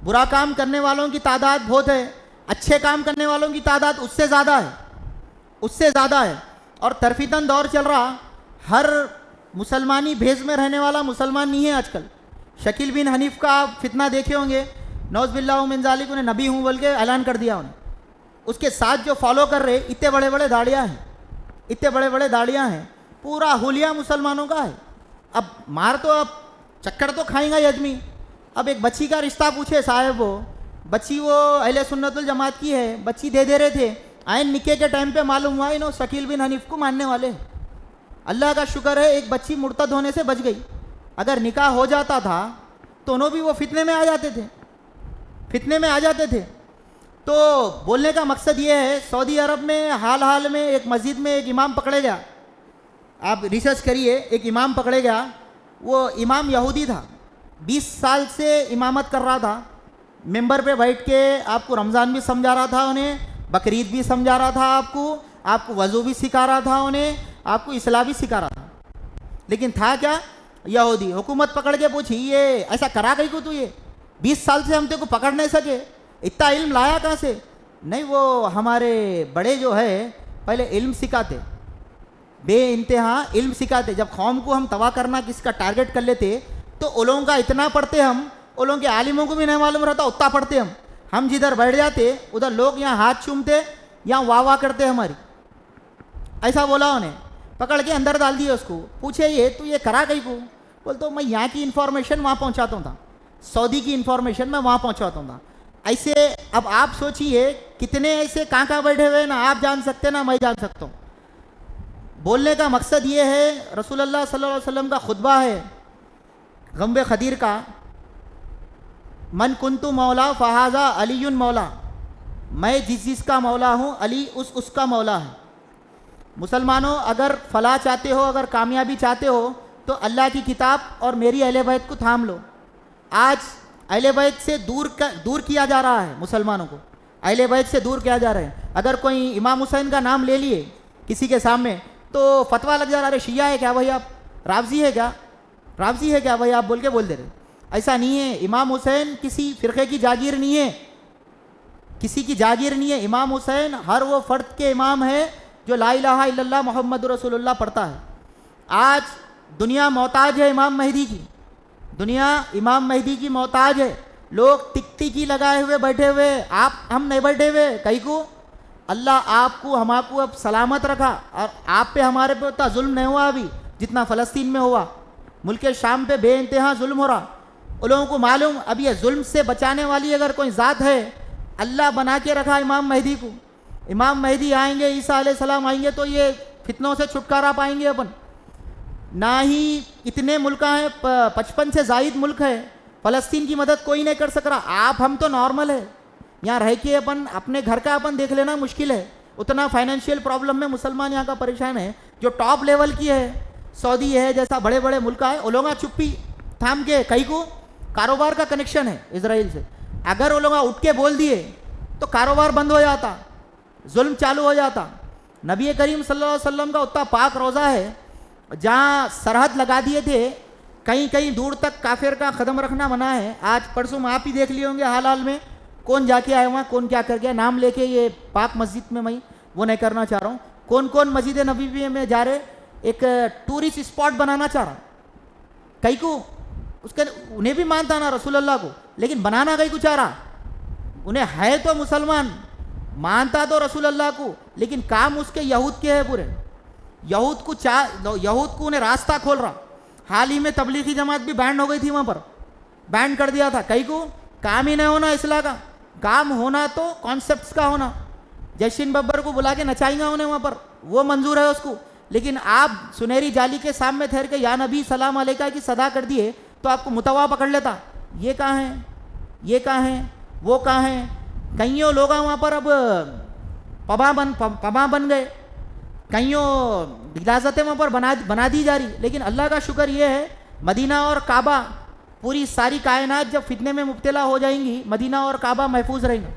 बुरा काम करने वालों की तादाद बहुत है, अच्छे काम करने वालों की तादाद उससे ज़्यादा है, उससे ज़्यादा है। और तरफीतन दौर चल रहा, हर मुसलमानी भेष में रहने वाला मुसलमान नहीं है आजकल। शकील बिन हनीफ का आप फितना देखे होंगे, नौज़ बिल्लाह मिन ज़ालिक, उन्हें नबी हूँ बोल के ऐलान कर दिया उन्हें। उसके साथ जो फॉलो कर रहे इतने बड़े बड़े दाढ़ियाँ हैं, इतने बड़े बड़े दाढ़ियाँ हैं, पूरा हुलिया मुसलमानों का है। अब मार तो अब चक्कर तो खाएंगा ये आदमी। अब एक बच्ची का रिश्ता पूछे साहब, वो बच्ची वो अहले सुन्नतुल जमात की है, बच्ची दे रहे थे, आयन निके के टाइम पे मालूम हुआ इन्हों शकील बिन हनीफ को मानने वाले। अल्लाह का शुक्र है एक बच्ची मुर्तद होने से बच गई, अगर निकाह हो जाता था तो उन्हों भी वो फितने में आ जाते थे, फितने में आ जाते थे। तो बोलने का मकसद ये है, सऊदी अरब में हाल में एक मस्जिद में एक इमाम पकड़े गया, आप रिसर्च करिए, एक इमाम पकड़े गया। वो इमाम यहूदी था, 20 साल से इमामत कर रहा था, मिंबर पे बैठ के आपको रमज़ान भी समझा रहा था उन्हें, बकरीद भी समझा रहा था आपको वज़ू भी सिखा रहा था उन्हें, आपको इस्लाम भी सिखा रहा था। लेकिन था क्या? यहूदी। हुकूमत पकड़ के पूछी, ये ऐसा करा गई को तू, ये 20 साल से हम तेरे को पकड़ नहीं सके, इतना इल्म लाया कहाँ से? नहीं, वो हमारे बड़े जो है पहले इल्म सिखाते, बे इंतहा इल्म सिखाते। जब कौम को हम तबाह करना किसका टारगेट कर लेते तो उलों का इतना पढ़ते हम, उलों के आलिमों को भी नहीं मालूम रहता उतना पढ़ते हम जिधर बैठ जाते उधर लोग यहाँ हाथ चूमते, यहाँ वाह वाह करते हमारी। ऐसा बोला उन्हें, पकड़ के अंदर डाल दिए उसको। पूछे ये तू ये करा गई को? बोल तो मैं यहाँ की इन्फॉर्मेशन वहाँ पहुँचाता था, सऊदी की इन्फॉर्मेशन मैं वहाँ पहुँचाता था। ऐसे अब आप सोचिए कितने ऐसे कहाँ बैठे हुए ना आप जान सकते ना मैं जान सकता हूँ। बोलने का मकसद ये है, रसूलुल्लाह सल्लल्लाहु अलैहि वसल्लम का खुतबा है गम्बे खदीर का, मन कुंतु मौला फ़हाज़ा अलीयुन मौला, मैं जिसका मौला हूँ अली उसका मौला है। मुसलमानों, अगर फलाह चाहते हो, अगर कामयाबी चाहते हो तो अल्लाह की किताब और मेरी अहले बैत को थाम लो। आज अहले बैत से दूर किया जा रहा है, मुसलमानों को अहले बैत से दूर किया जा रहा है। अगर कोई इमाम हुसैन का नाम ले लिए किसी के सामने तो फतवा लग जा रहा है, अरे शिया है क्या भाई आप, रावजी है क्या, रावजी है क्या भाई आप बोल दे रहे। ऐसा नहीं है, इमाम हुसैन किसी फ़िरक़े की जागीर नहीं है, किसी की जागीर नहीं है। इमाम हुसैन हर वो फ़र्द के इमाम है जो ला इलाहा इल्लल्लाह मोहम्मद रसूलुल्लाह पढ़ता है। आज दुनिया मोहताज है इमाम मेहदी की, दुनिया इमाम मेहदी की मोहताज है। लोग टिकटिकी लगाए हुए बैठे हुए, हम नहीं बैठे हुए कहीं को। अल्लाह आपको हमाको अब सलामत रखा और आप पे हमारे पे उतना जुल्म नहीं हुआ अभी जितना फ़लस्तीन में हुआ। मुल्क शाम पे बेइंतहा जुल्म हो रहा। उन लोगों को मालूम अब ये जुल्म से बचाने वाली अगर कोई ज़ात है, अल्लाह बना के रखा इमाम मेहदी को। इमाम मेहदी आएंगे, ईसा अलैहिस्सलाम आएंगे तो ये फितनों से छुटकारा पाएंगे अपन। ना ही इतने मुल्क हैं, 55 से ज़ायद मुल्क है, फ़लस्तीन की मदद कोई नहीं कर सक रहा। आप हम तो नॉर्मल है, यहाँ रह के अपन अपने घर का अपन देख लेना मुश्किल है। उतना फाइनेंशियल प्रॉब्लम में मुसलमान यहाँ का परेशान है। जो टॉप लेवल की है, सऊदी है जैसा बड़े बड़े मुल्क है, वो लोग चुप्पी थाम के कहीं को कारोबार का कनेक्शन है इजराइल से। अगर वो लोग उठ के बोल दिए तो कारोबार बंद हो जाता, जुल्म चालू हो जाता। नबी करीम सल्लल्लाहु अलैहि वसल्लम का उतना पाक रोज़ा है जहाँ सरहद लगा दिए थे, कहीं कहीं दूर तक काफिर का कदम रखना मना है। आज परसों में आप ही देख लिए होंगे हाल हाल में कौन जाके आया वहाँ, कौन क्या कर गया। नाम लेके ये पाक मस्जिद में मैं वो नहीं करना चाह रहा हूँ। कौन कौन मस्जिद नबी में जा रहे, एक टूरिस्ट स्पॉट बनाना चाह रहा। कई को उसके उन्हें भी मानता ना रसूल अल्लाह को, लेकिन बनाना कई को चाह रहा। उन्हें है तो मुसलमान, मानता तो रसूल अल्लाह को, लेकिन काम उसके यहूद के है पूरे। यहूद को उन्हें रास्ता खोल रहा। हाल ही में तबलीगी जमात भी बैंड हो गई थी, वहाँ पर बैंड कर दिया था। कई को काम ही नहीं होना इस्लाह का, काम होना तो कॉन्सेप्ट्स का होना। जैशिन बब्बर को बुला के नचाएंगा उन्हें वहाँ पर, वो मंजूर है उसको। लेकिन आप सुनहरी जाली के सामने ठहर के या नबी सलाम अलैका की सदा कर दिए तो आपको मुतवा पकड़ लेता। ये कहाँ है, ये कहाँ है, वो कहाँ है। कईयों लोग वहाँ पर अब पबा बन गए, कईयों इजाज़तें वहाँ पर बना दी जा रही। लेकिन अल्लाह का शुक्र ये है, मदीना और काबा, पूरी सारी कायनात जब फितने में मुब्तला हो जाएंगी, मदीना और काबा महफूज रहेंगे,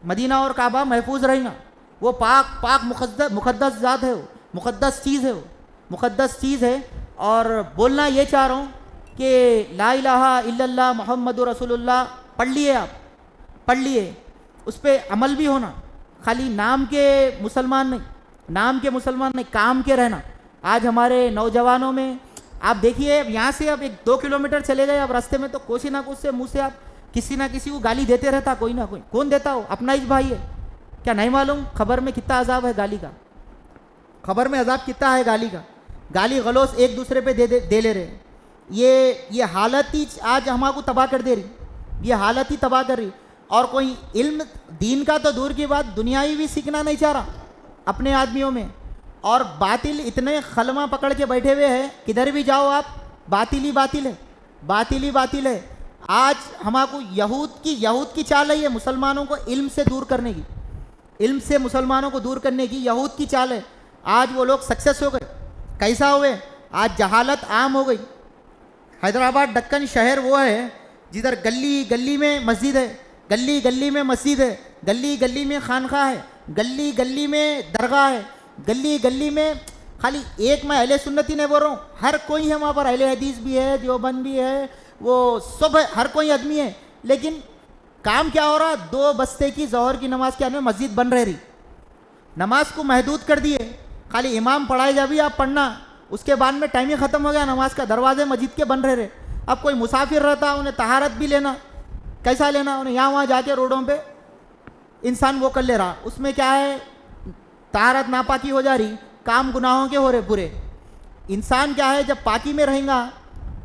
मदीना और काबा महफूज रहेगा। वो पाक मुक़द्दस ज़ात है, वो मुक़द्दस चीज़ है, वो मुक़द्दस चीज़ है। और बोलना ये चाह रहा हूँ कि ला इलाहा इल्लल्लाह मुहम्मदुर रसूलुल्लाह पढ़ लिए, आप पढ़ लिए, उस पर अमल भी होना। खाली नाम के मुसलमान नहीं, नाम के मुसलमान नहीं, काम के रहना। आज हमारे नौजवानों में आप देखिए, यहाँ से अब 1-2 किलोमीटर चले गए, अब रास्ते में तो कोई ना कुछ से मुँह से आप किसी ना किसी को गाली देते रहता, कोई ना कोई। कौन देता हो? अपना ही भाई है क्या, नहीं मालूम? खबर में कितना अजाब है गाली का, खबर में अजाब कितना है गाली का। गाली गलौज एक दूसरे पे दे ले रहे। ये हालत ही आज हमारे तबाह कर दे रही, ये हालत ही तबाह कर रही। और कोई इल्म दीन का तो दूर की बात, दुनियावी भी सीखना नहीं चाह रहा अपने आदमियों में। और बातिल इतने खलमा पकड़ के बैठे हुए हैं, किधर भी जाओ आप बातिल ही बातिल है, बातिल ही बातिल है। आज हमारे यहूद की चाल है ये, मुसलमानों को इल्म से दूर करने की, इल्म से मुसलमानों को दूर करने की यहूद की चाल है। आज वो लोग सक्सेस हो गए। कैसा हुए? आज जहालत आम हो गई। हैदराबाद दक्कन शहर वो है जिधर गली गली में मस्जिद है, गली गली में मस्जिद है, गली गली में खानखा है, गली गली में दरगाह है, गली गली में खाली एक मैं अहले सुन्नती नहीं बोल रहा हूँ, हर कोई है वहाँ पर। अहले हदीस भी है, देवबंद भी है, वो सब है, हर कोई आदमी है। लेकिन काम क्या हो रहा? 2 बस्ते की ज़ोहर की नमाज के आने में मस्जिद बन रही। नमाज को महदूद कर दिए, खाली इमाम पढ़ाए जा भी आप पढ़ना, उसके बाद में टाइम ही ख़त्म हो गया नमाज का, दरवाजे मस्जिद के बन रहे। अब कोई मुसाफिर रहता, उन्हें तहारत भी लेना, कैसा लेना? उन्हें यहाँ वहाँ जाके रोडों पे इंसान वो कर ले रहा, उसमें क्या है, तहारत नापाकी हो जा रही, काम गुनाहों के हो रहे पूरे। इंसान क्या है, जब पाकी में रहेगा,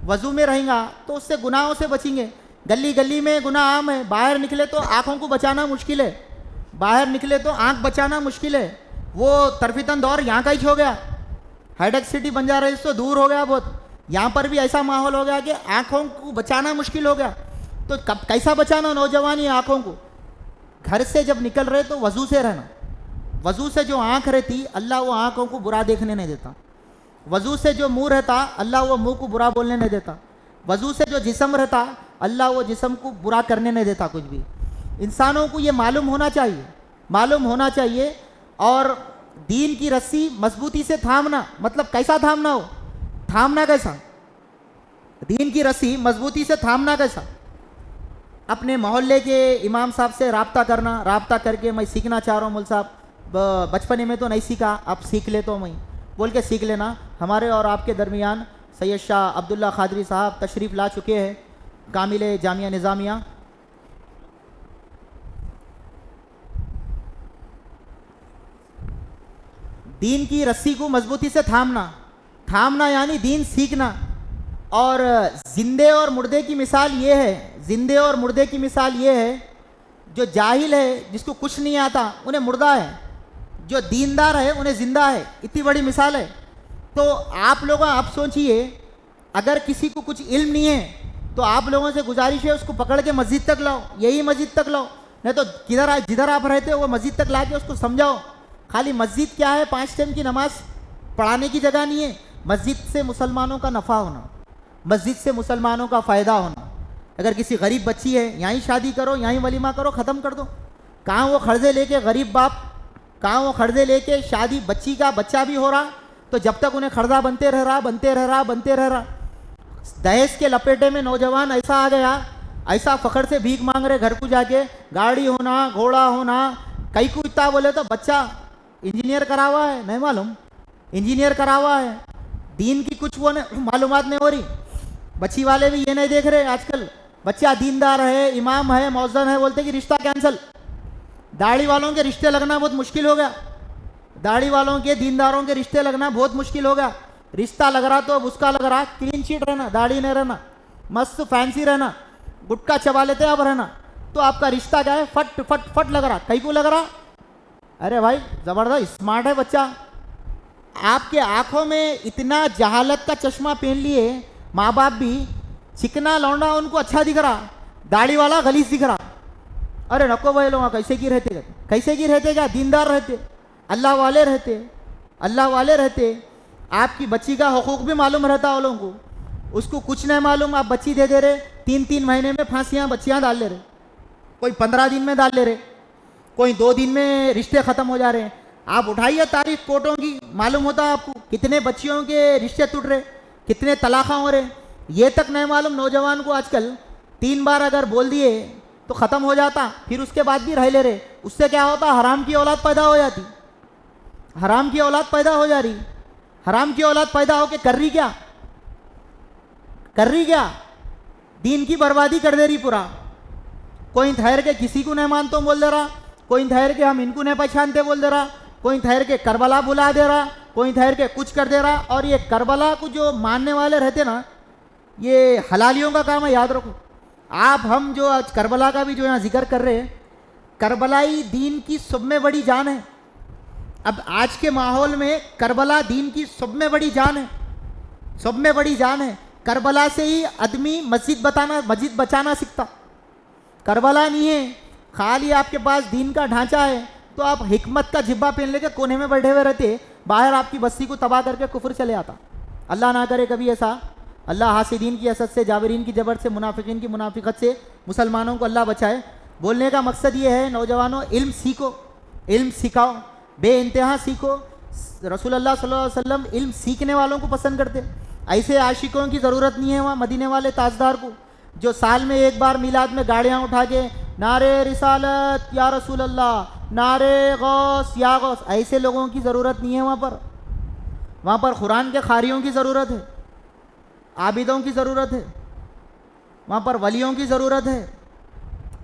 वज़ू में रहेगा, तो उससे गुनाहों से बचेंगे। गली गली में गुनाह आम है, बाहर निकले तो आँखों को बचाना मुश्किल है, बाहर निकले तो आँख बचाना मुश्किल है। वो तरफीतन दौर यहाँ का ही हो गया, हाईटेक सिटी बन जा रही, इससे दूर हो गया बहुत। यहाँ पर भी ऐसा माहौल हो गया कि आँखों को बचाना मुश्किल हो गया। तो कब कैसा बचाना नौजवानी आँखों को? घर से जब निकल रहे तो वज़ू से रहना। वज़ू से जो आँख रहती, अल्लाह वो आँखों को बुरा देखने नहीं देता। वज़ू से जो मुँह रहता, अल्लाह वो मुँह को बुरा बोलने नहीं देता। वज़ू से जो जिस्म रहता, अल्लाह वो जिस्म को बुरा करने नहीं देता कुछ भी। इंसानों को ये मालूम होना चाहिए, मालूम होना चाहिए। और दीन की रस्सी मजबूती से थामना, मतलब कैसा थामना हो, थामना कैसा? दीन की रस्सी मजबूती से थामना कैसा? अपने मोहल्ले के इमाम साहब से राब्ता करना, राब्ता करके मैं सीखना चाह रहा हूँ मौलवी साहब, बचपने में तो नहीं सीखा, अब सीख ले तो मैं बोल के सीख लेना। हमारे और आपके दरमियान सैयद शाह अब्दुल्ला खादरी साहब तशरीफ़ ला चुके हैं, कामिल जामिया निज़ामिया। दीन की रस्सी को मजबूती से थामना, थामना यानी दीन सीखना। और जिंदे और मुर्दे की मिसाल ये है, जिंदे और मुर्दे की मिसाल ये है, जो जाहिल है, जिसको कुछ नहीं आता, उन्हें मुर्दा है, जो दीनदार है उन्हें जिंदा है। इतनी बड़ी मिसाल है। तो आप लोग आप सोचिए, अगर किसी को कुछ इल्म नहीं है तो आप लोगों से गुजारिश है उसको पकड़ के मस्जिद तक लाओ, यही मस्जिद तक लाओ, नहीं तो जिधर आप रहते हो वो मस्जिद तक ला के उसको समझाओ। खाली मस्जिद क्या है, 5 टाइम की नमाज पढ़ाने की जगह नहीं है। मस्जिद से मुसलमानों का नफ़ा होना, मस्जिद से मुसलमानों का फ़ायदा होना। अगर किसी गरीब बच्ची है, यहीं शादी करो, यहीं वलीमा करो, ख़त्म कर दो। कहाँ वो कर्जे लेके, गरीब बाप कहाँ वो कर्जे लेके शादी, बच्ची का बच्चा भी हो रहा, तो जब तक उन्हें कर्जा बनते रह रहा, दहेज के लपेटे में नौजवान ऐसा आ गया, ऐसा फखर से भीख मांग रहे घर को जाके, गाड़ी होना, घोड़ा होना, कई को इतना बोले तो बच्चा इंजीनियर करा हुआ है, नहीं मालूम इंजीनियर करा हुआ है, दीन की कुछ वो मालूमात नहीं हो रही। बच्ची वाले भी ये नहीं देख रहे आजकल, बच्चा दीनदार है, इमाम है, मौज़न है, बोलते कि रिश्ता कैंसिल। दाढ़ी वालों के रिश्ते लगना बहुत मुश्किल हो गया, दाढ़ी वालों के दीनदारों के रिश्ते लगना बहुत मुश्किल हो गया। रिश्ता लग रहा तो अब उसका लग रहा क्लीन शीट रहना, दाढ़ी नहीं रहना, मस्त फैंसी रहना, गुटखा चबा लेते अब रहना, तो आपका रिश्ता क्या है, फट फट फट लग रहा। कहीं को लग रहा, अरे भाई ज़बरदस्त स्मार्ट है बच्चा। आपके आंखों में इतना जहालत का चश्मा पहन लिए माँ बाप भी, चिकना लौंडा उनको अच्छा दिख रहा, दाढ़ी वाला गलीस दिख रहा। अरे नको भाई लोग कैसे की रहते, कैसे की रहते, क्या दीनदार रहते, अल्लाह वाले रहते, अल्लाह वाले रहते। आपकी बच्ची का हुकूक भी मालूम रहता वो लोगों को, उसको कुछ नहीं मालूम, आप बच्ची दे दे रहे, 3-3 महीने में फांसियाँ बच्चियाँ डाल ले रहे, कोई 15 दिन में डाल ले रहे, कोई 2 दिन में रिश्ते ख़त्म हो जा रहे हैं। आप उठाइए तारीख कोर्टों की, मालूम होता है आपको कितने बच्चियों के रिश्ते टूट रहे, कितने तलाक़ा हो रहे, ये तक नहीं मालूम नौजवान को। आजकल 3 बार अगर बोल दिए तो ख़त्म हो जाता, फिर उसके बाद भी रह ले रहे। उससे क्या होता, हराम की औलाद पैदा हो जाती, हराम की औलाद पैदा हो जा रही। हराम की औलाद पैदा होके कर रही क्या, कर रही क्या, दीन की बर्बादी कर दे रही पूरा। कोई ठहर के किसी को नहीं मानता बोल दे रहा, कोई ठहर के हम इनको नहीं पहचानते बोल दे रहा, कोई ठहर के करबला बुला दे रहा, कोई ठहर के कुछ कर दे रहा। और ये करबला को जो मानने वाले रहते ना, ये हलालियों का काम है, याद रखो आप। हम जो आज करबला का भी जो यहाँ जिक्र कर रहे हैं, करबलाई दीन की सब में बड़ी जान है। अब आज के माहौल में करबला दीन की सब में बड़ी जान है, सब में बड़ी जान है। करबला से ही आदमी मस्जिद बचाना सीखता। करबला नहीं है, खाली आपके पास दीन का ढांचा है तो आप हिकमत का जिब्बा पहन लेके कोने में बैठे हुए रहते, बाहर आपकी बस्ती को तबाह करके कुफर चले आता। अल्लाह ना करे कभी ऐसा। अल्लाह हासिदीन की असद से, जाबिरीन की जबर से, मुनाफिकीन की मुनाफिकत से मुसलमानों को अल्लाह बचाए। बोलने का मकसद ये है, नौजवानों इल्म सीखो, इल्म सिखाओ, बेइंतहा सीखो। रसूलुल्लाह सल्लल्लाहु अलैहि वसल्लम इल्म सीखने वालों को पसंद करते। ऐसे आशिकों की ज़रूरत नहीं है वहाँ मदीने वाले ताजदार को, जो साल में एक बार मिलाद में गाड़ियाँ उठा के नारे रिसालत या रसूल अल्लाह, नारे गौस या गौस, ऐसे लोगों की ज़रूरत नहीं है वहाँ पर कुरान के खारियों की ज़रूरत है, आबिदों की ज़रूरत है, वहाँ पर वलियों की ज़रूरत है।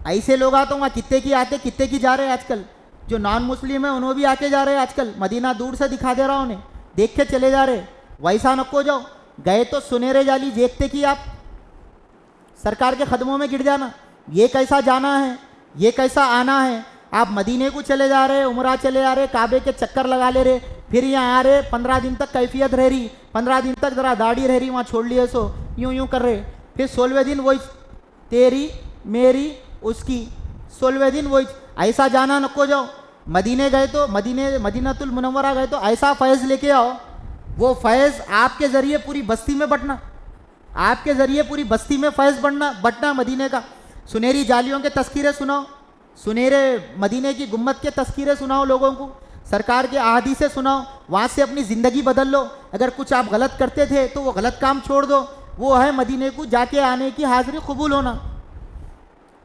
ऐसे लोग आते वहाँ कितने की आते, कितने की जा रहे हैं आजकल। जो नॉन मुस्लिम है उन्होंने भी आके जा रहे हैं आजकल, मदीना दूर से दिखा दे रहा उन्हें, देख के चले जा रहे। वैसा नको जाओ, गए तो सुनहरे जाली देखते कि आप सरकार के कदमों में गिर जाना। ये कैसा जाना है, ये कैसा आना है। आप मदीने को चले जा रहे, उमरा चले जा रहे, काबे के चक्कर लगा ले रहे, फिर यहाँ आ रहे, 15 दिन तक कैफियत रह रही, 15 दिन तक ज़रा दाढ़ी रह रही, वहाँ छोड़ लिए सो यूँ यूँ कर रहे, फिर 16वें दिन वही तेरी मेरी उसकी, 16वें दिन वही। ऐसा जाना नको जाओ। मदीने गए तो मदीनातुल मुनव्वरा गए तो ऐसा फैज़ लेके आओ, वो फैज़ आपके ज़रिए पूरी बस्ती में बंटना, आपके ज़रिए पूरी बस्ती में फैज़ बंटना मदीने का। सुनहरी जालियों के तस्कीरें सुनाओ, सुनहरे मदीने की गुम्मत के तस्कीरें सुनाओ लोगों को, सरकार के अहादीसें सुनाओ, वहाँ से अपनी ज़िंदगी बदल लो। अगर कुछ आप गलत करते थे तो वो गलत काम छोड़ दो। वो है मदीने को जाके आने की हाज़िरी कबूल होना।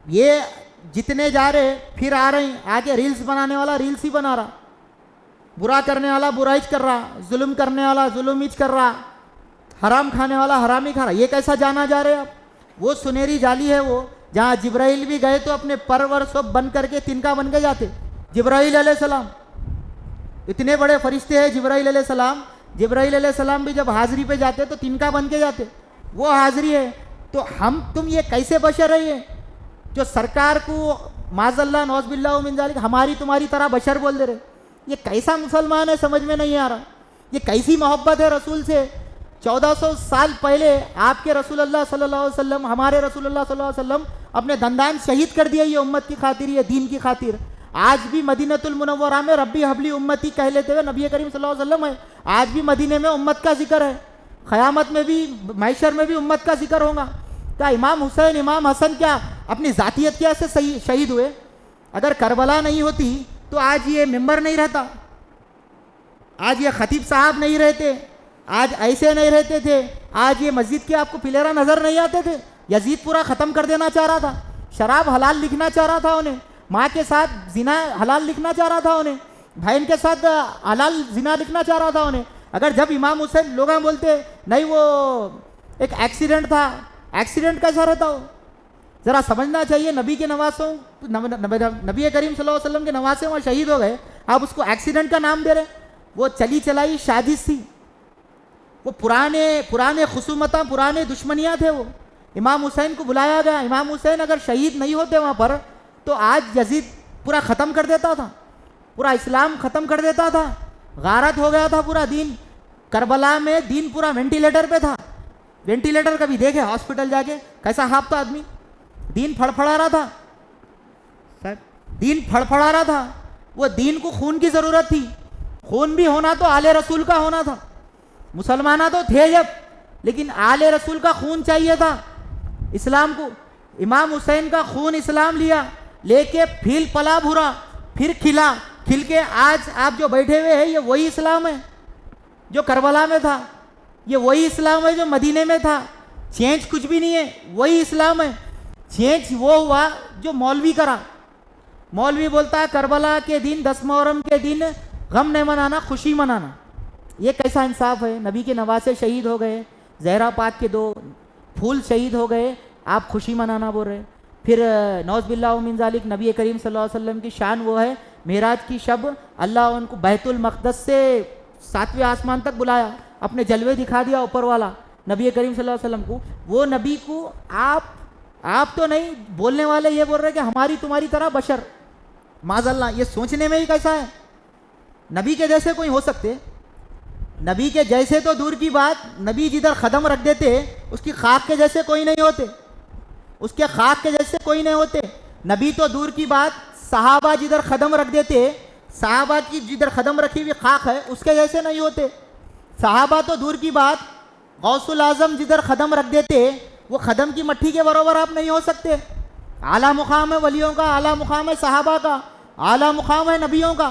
ये जितने जा रहे फिर आ रहे हैं, आगे रील्स बनाने वाला रील्स ही बना रहा, बुरा करने वाला बुराई कर रहा, जुल्म करने वाला जुल्म ही कर रहा, हराम खाने वाला हराम ही खा रहा। ये कैसा जाना जा रहे हैं आप। वो सुनहरी जाली है वो, जहाँ जिब्राइल भी गए तो अपने परवर सब बन करके तिनका बन के जाते। जिब्राइल अलैहिस्सलाम इतने बड़े फरिश्ते हैं, जिब्राइल अलैहिस्सलाम भी जब हाजिरी पे जाते तो तिनका बन के जाते। वो हाजिरी है। तो हम तुम ये कैसे बशर है, ये जो सरकार को माज़ल्ला नौज़बिल्लाह मिन ज़ालिक हमारी तुम्हारी तरह बशर बोल दे रहे। ये कैसा मुसलमान है, समझ में नहीं आ रहा। ये कैसी मोहब्बत है रसूल से। 1400 साल पहले आपके रसूलुल्लाह सल्लल्लाहु अलैहि वसल्लम, हमारे रसूलुल्लाह सल्लल्लाहु अलैहि वसल्लम अपने दंदान शहीद कर दिया ये उम्मत की खातिर, ये दीन की खातिर। आज भी मदीनतुल मुनव्वरा में रब्बी हबली उम्मती कह लेते हुए नबी करीम सल्लल्लाहु अलैहि वसल्लम है। आज भी मदीने में उम्मत का जिक्र है, क़यामत में भी महशर में भी उम्मत का जिक्र होगा। क्या इमाम हुसैन इमाम हसन क्या अपनी ज़ातियत क्या से शहीद हुए? अगर करबला नहीं होती तो आज ये मिंबर नहीं रहता, आज ये खतीब साहब नहीं रहते, आज ऐसे नहीं रहते थे, आज ये मस्जिद के आपको पिलेरा नजर नहीं आते थे। यजीद पूरा खत्म कर देना चाह रहा था, शराब हलाल लिखना चाह रहा था उन्हें, माँ के साथ जिना हलाल लिखना चाह रहा था उन्हें, भाई के साथ हलाल जिना लिखना चाह रहा था उन्हें। अगर जब इमाम हुसैन लोग बोलते नहीं वो एक एक्सीडेंट था, एक्सीडेंट कैसा रहता हो? जरा समझना चाहिए। नबी के नवासों नबी करीम सल्लल्लाहु अलैहि वसल्लम के नवासे वहाँ शहीद हो गए, आप उसको एक्सीडेंट का नाम दे रहे? वो चली चलाई साजिश थी, वो पुराने खुसूमता पुराने दुश्मनियाँ थे। वो इमाम हुसैन को बुलाया गया। इमाम हुसैन अगर शहीद नहीं होते वहाँ पर तो आज यजीद पूरा ख़त्म कर देता था, पूरा इस्लाम ख़त्म कर देता था, गारत हो गया था पूरा दीन। करबला में दीन पूरा वेंटिलेटर पे था। वेंटिलेटर कभी देखे हॉस्पिटल जाके कैसा हाफता आदमी? दीन फड़फड़ा रहा था सर, दीन फड़फड़ा रहा था। वो दीन को खून की ज़रूरत थी, खून भी होना तो आले रसूल का होना था। मुसलमान तो थे जब, लेकिन आले रसूल का खून चाहिए था इस्लाम को। इमाम हुसैन का खून इस्लाम लिया, लेके फिर पला भूरा, फिर खिला, खिल के आज आप जो बैठे हुए हैं ये वही इस्लाम है जो करबला में था, ये वही इस्लाम है जो मदीने में था। चेंज कुछ भी नहीं है, वही इस्लाम है। चेंज वो हुआ जो मौलवी करा। मौलवी बोलता है करबला के दिन 10 मुहर्रम के दिन गम नहीं मनाना, खुशी मनाना। ये कैसा इंसाफ है? नबी के नवासे शहीद हो गए, जहरा पाक के 2 फूल शहीद हो गए, आप खुशी मनाना बोल रहे। फिर नौज़ बिल्लाह मिन ज़ालिक नबी करीम सल्लल्लाहु अलैहि वसल्लम की शान वो है, मेराज की शब अल्लाह उनको बैतुल मक़दस से 7वें आसमान तक बुलाया, अपने जलवे दिखा दिया ऊपर वाला नबी करीम सल्लल्लाहु अलैहि वसल्लम को। वो नबी को आप तो नहीं बोलने वाले ये बोल रहे कि हमारी तुम्हारी तरह बशर, माज़अल्लाह। ये सोचने में ही कैसा है? नबी के जैसे कोई हो सकते? नबी के जैसे तो दूर की बात, नबी जिधर कदम रख देते उसकी खाक के जैसे कोई नहीं होते, उसके खाक के जैसे कोई नहीं होते। नबी तो दूर की बात, सहाबा जिधर कदम रख देते, सहाबा की जिधर कदम रखी हुई खाक है उसके जैसे नहीं होते। सहाबा तो दूर की बात, गौसुल आजम जिधर कदम रख देते वो कदम की मट्ठी के बराबर आप नहीं हो सकते। आला मुकाम है वलियों का, आला मुकाम है सहाबा का, आला मुकाम है नबियों का।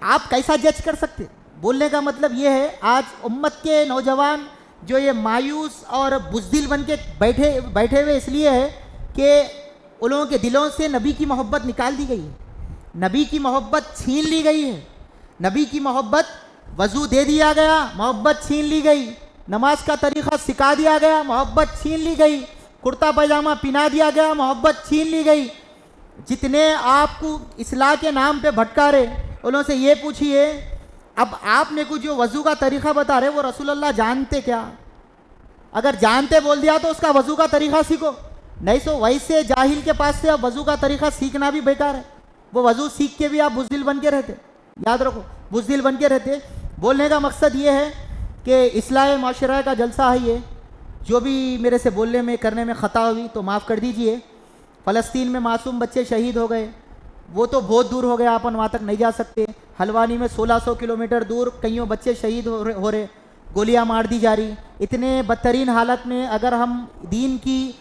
आप कैसा जज कर सकते? बोलने का मतलब ये है, आज उम्मत के नौजवान जो ये मायूस और बुज़दिल बन के बैठे हुए इसलिए है कि उन लोगों के दिलों से नबी की मोहब्बत निकाल दी गई है, नबी की मोहब्बत छीन ली गई है। नबी की मोहब्बत, वज़ू दे दिया गया, मोहब्बत छीन ली गई। नमाज का तरीक़ा सिखा दिया गया, मोहब्बत छीन ली गई। कुर्ता पैजामा पिना दिया गया, मोहब्बत छीन ली गई। जितने आपको इस्लाह के नाम पे भटका रहे, उन्होंने से ये पूछिए, अब आपने कुछ जो वज़ू का तरीक़ा बता रहे वो रसूलुल्लाह जानते क्या? अगर जानते बोल दिया तो उसका वज़ू का तरीक़ा सीखो, नहीं तो वैसे जाहिल के पास से अब वज़ू का तरीक़ा सीखना भी बेकार है। वो वज़ू सीख के भी आप बुज़दिल बन के रहते, याद रखो, बुज़दिल बन के रहते। बोलने का मकसद ये है कि इस्लाह माशरा का जलसा है ये। जो भी मेरे से बोलने में करने में ख़ता हुई तो माफ़ कर दीजिए। फ़लस्तीन में मासूम बच्चे शहीद हो गए, वो तो बहुत दूर हो गया, अपन वहाँ तक नहीं जा सकते। हल्द्वानी में 1600 किलोमीटर दूर कईयों बच्चे शहीद हो रहे, गोलियां मार दी जा रही। इतने बदतरीन हालत में अगर हम दीन की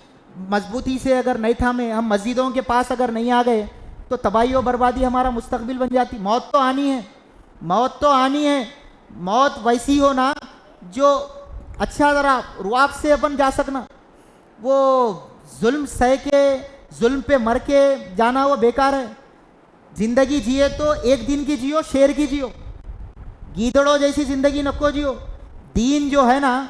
मजबूती से अगर नहीं थामे, हम मस्जिदों के पास अगर नहीं आ गए तो तबाही और बर्बादी हमारा मुस्तकबिल बन जाती। मौत तो आनी है, मौत तो आनी है। मौत वैसी हो ना जो अच्छा ज़रा रुआब से अपन जा सकना। वो जुल्म सह के, जुल्म पे मर के जाना वो बेकार है। जिंदगी जिए तो एक दिन की जियो, शेर की जियो, गीदड़ों जैसी जिंदगी नको जियो। दीन जो है ना,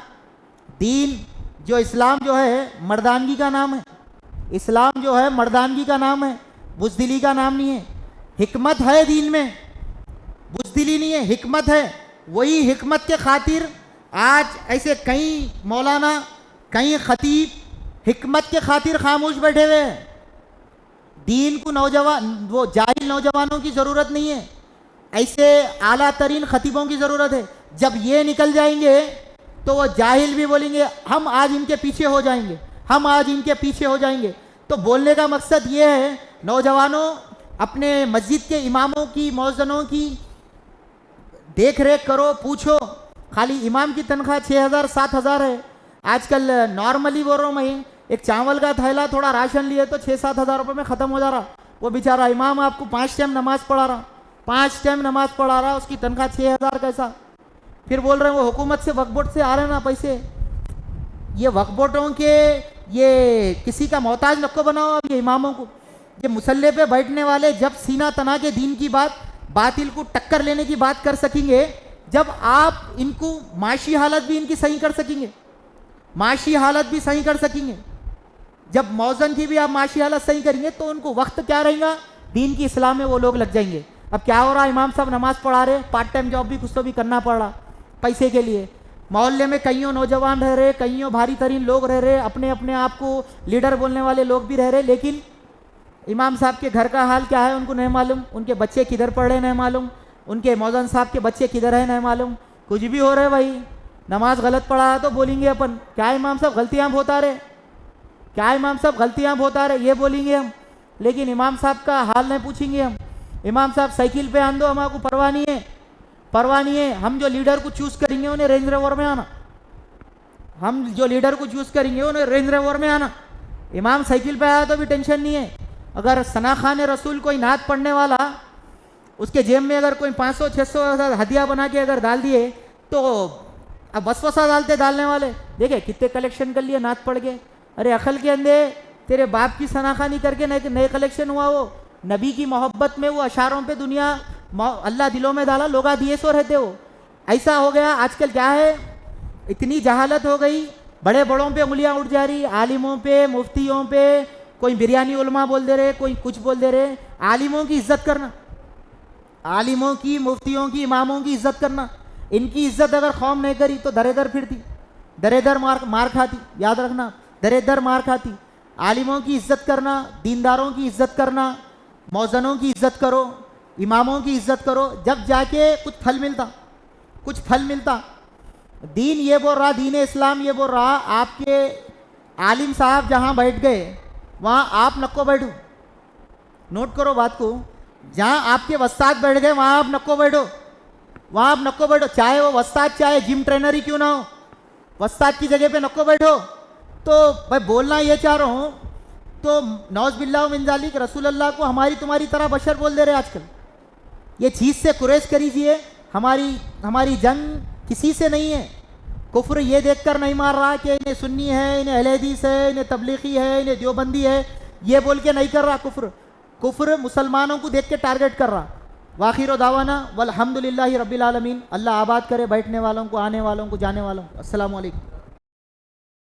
दीन जो इस्लाम जो है मर्दानगी का नाम है। इस्लाम जो है मर्दानगी का नाम है, बुज़दिली का नाम नहीं है। हिकमत है दीन में, बुज़दिली नहीं है, हिकमत है। वही हिकमत के खातिर आज ऐसे कई मौलाना, कई खतीब हिकमत के खातिर खामोश बैठे हुए हैं। दीन को नौजवान, वो जाहिल नौजवानों की ज़रूरत नहीं है, ऐसे आला तरीन खतीबों की ज़रूरत है। जब ये निकल जाएंगे तो वो जाहिल भी बोलेंगे हम आज इनके पीछे हो जाएंगे, हम आज इनके पीछे हो जाएंगे। तो बोलने का मकसद ये है, नौजवानों अपने मस्जिद के इमामों की, मौज़नों की देख रेख करो, पूछो। खाली इमाम की तनख्वाह 6000-7000 है। आजकल नॉर्मली बोल रहा हूँ मैं, एक चावल का थैला थोड़ा राशन लिए तो 6-7 हज़ार रुपये में ख़त्म हो जा रहा। वो बेचारा इमाम आपको 5 टाइम नमाज़ पढ़ा रहा, 5 टाइम नमाज़ पढ़ा रहा, उसकी तनख्वाह 6000 कैसा? फिर बोल रहे हैं वो हुकूमत से, वक्फ बोर्ड से आ रहे ना पैसे। ये वक्फ बोर्डों के ये किसी का मोहताज नको बनाओ अब ये इमामों को। ये मुसल्ले पे बैठने वाले जब सीना तना के दीन की बात, बातिल को टक्कर लेने की बात कर सकेंगे, जब आप इनको माशी हालत भी इनकी सही कर सकेंगे, माशी हालत भी सही कर सकेंगे, जब मौजन की भी आप माशी हालत सही करेंगे तो उनको वक्त क्या रहेगा, दीन की इस्लाम में वो लोग लग जाएंगे। अब क्या हो रहा है, इमाम साहब नमाज पढ़ा रहे, पार्ट टाइम जॉब भी कुछ तो भी करना पड़ रहा पैसे के लिए। मोहल्ले में कईयों नौजवान रह रहे, कईयों भारी तरीन लोग रह रहे, अपने अपने आप को लीडर बोलने वाले लोग भी रह रहे, लेकिन इमाम साहब के घर का हाल क्या है उनको नहीं मालूम, उनके बच्चे किधर पढ़ रहे नहीं मालूम, उनके मौजन साहब के बच्चे किधर है नहीं मालूम, कुछ भी हो रहे भाई। नमाज गलत पढ़ा है तो बोलेंगे अपन क्या इमाम साहब गलतियाँ होता रहे, क्या इमाम साहब गलतियाँ होता रहे, ये बोलेंगे हम। लेकिन इमाम साहब का हाल नहीं पूछेंगे हम। इमाम साहब साइकिल पे आन दो, हमारे परवाह नहीं है, परवाह नहीं है। हम जो लीडर को चूज करेंगे उन्हें रेंज रोवर में आना, हम जो लीडर को चूज करेंगे उन्हें रेंज रोवर में आना। इमाम साइकिल पे आया तो भी टेंशन नहीं है। अगर सना खान रसूल कोई नात पढ़ने वाला, उसके जेब में अगर कोई 500-600 हदिया बना के अगर डाल दिए तो अब वसवसा डालने वाले देखे कितने कलेक्शन कर लिए नात पढ़ के। अरे अकल के अंधे, तेरे बाप की सनाखानी करके नए कलेक्शन हुआ। वो नबी की मोहब्बत में वो अशारों पे दुनिया अल्लाह दिलों में डाला, लोग दिए सो रहते हो। ऐसा हो गया आजकल क्या है, इतनी जहालत हो गई, बड़े बड़ों पे उंगलियां उठ जा रही, आलिमों पे, मुफ्तियों पे, कोई बिरयानी उलमा बोल दे रहे, कोई कुछ बोल दे रहे। आलिमों की इज्जत करना, आलिमों की, मुफ्तियों की, इमामों की इज्जत करना। इनकी इज्जत अगर कौम नहीं करी तो दरेदर फिरती, दरेदर मार खाती, याद रखना, दरेदर मार खाती। आलिमों की इज्जत करना, दीनदारों की इज्जत करना, मौजनों की इज्जत करो, इमामों की इज्जत करो, जब जाके कुछ फल मिलता, कुछ फल मिलता। दीन ये बोल रहा, दीन इस्लाम ये बोल रहा, आपके आलिम साहब जहाँ बैठ गए वहाँ आप नको बैठो। नोट करो बात को, जहाँ आपके वस्ताद बैठ गए वहाँ आप नको बैठो, वहाँ आप नको बैठो। चाहे वो वस्ताद चाहे जिम ट्रेनर ही क्यों ना हो, वस्ताद की जगह पे नको बैठो। तो भाई बोलना ये चाह रहा हूँ, तो नौज बिल्लाह मिन ज़ालिक रसूल अल्लाह को हमारी तुम्हारी तरह बशर बोल दे रहे आजकल। ये चीज़ से कुरेश करीजिए, हमारी जंग किसी से नहीं है। कुफ्र ये देखकर नहीं मार रहा कि इन्हें सुन्नी है, इन्हें अहले हदीस है, इन्हें तबलीगी है, इन्हें देवबंदी है, ये बोल के नहीं कर रहा। कुफ्र मुसलमानों को देख के टारगेट कर रहा। वाखिर दावाना वल्हम्दुलिल्लाहि रब्बिल आलमीन। अल्लाह आबाद करे बैठने वालों को, आने वालों को, जाने वालों को। अस्सलामु अलैकुम।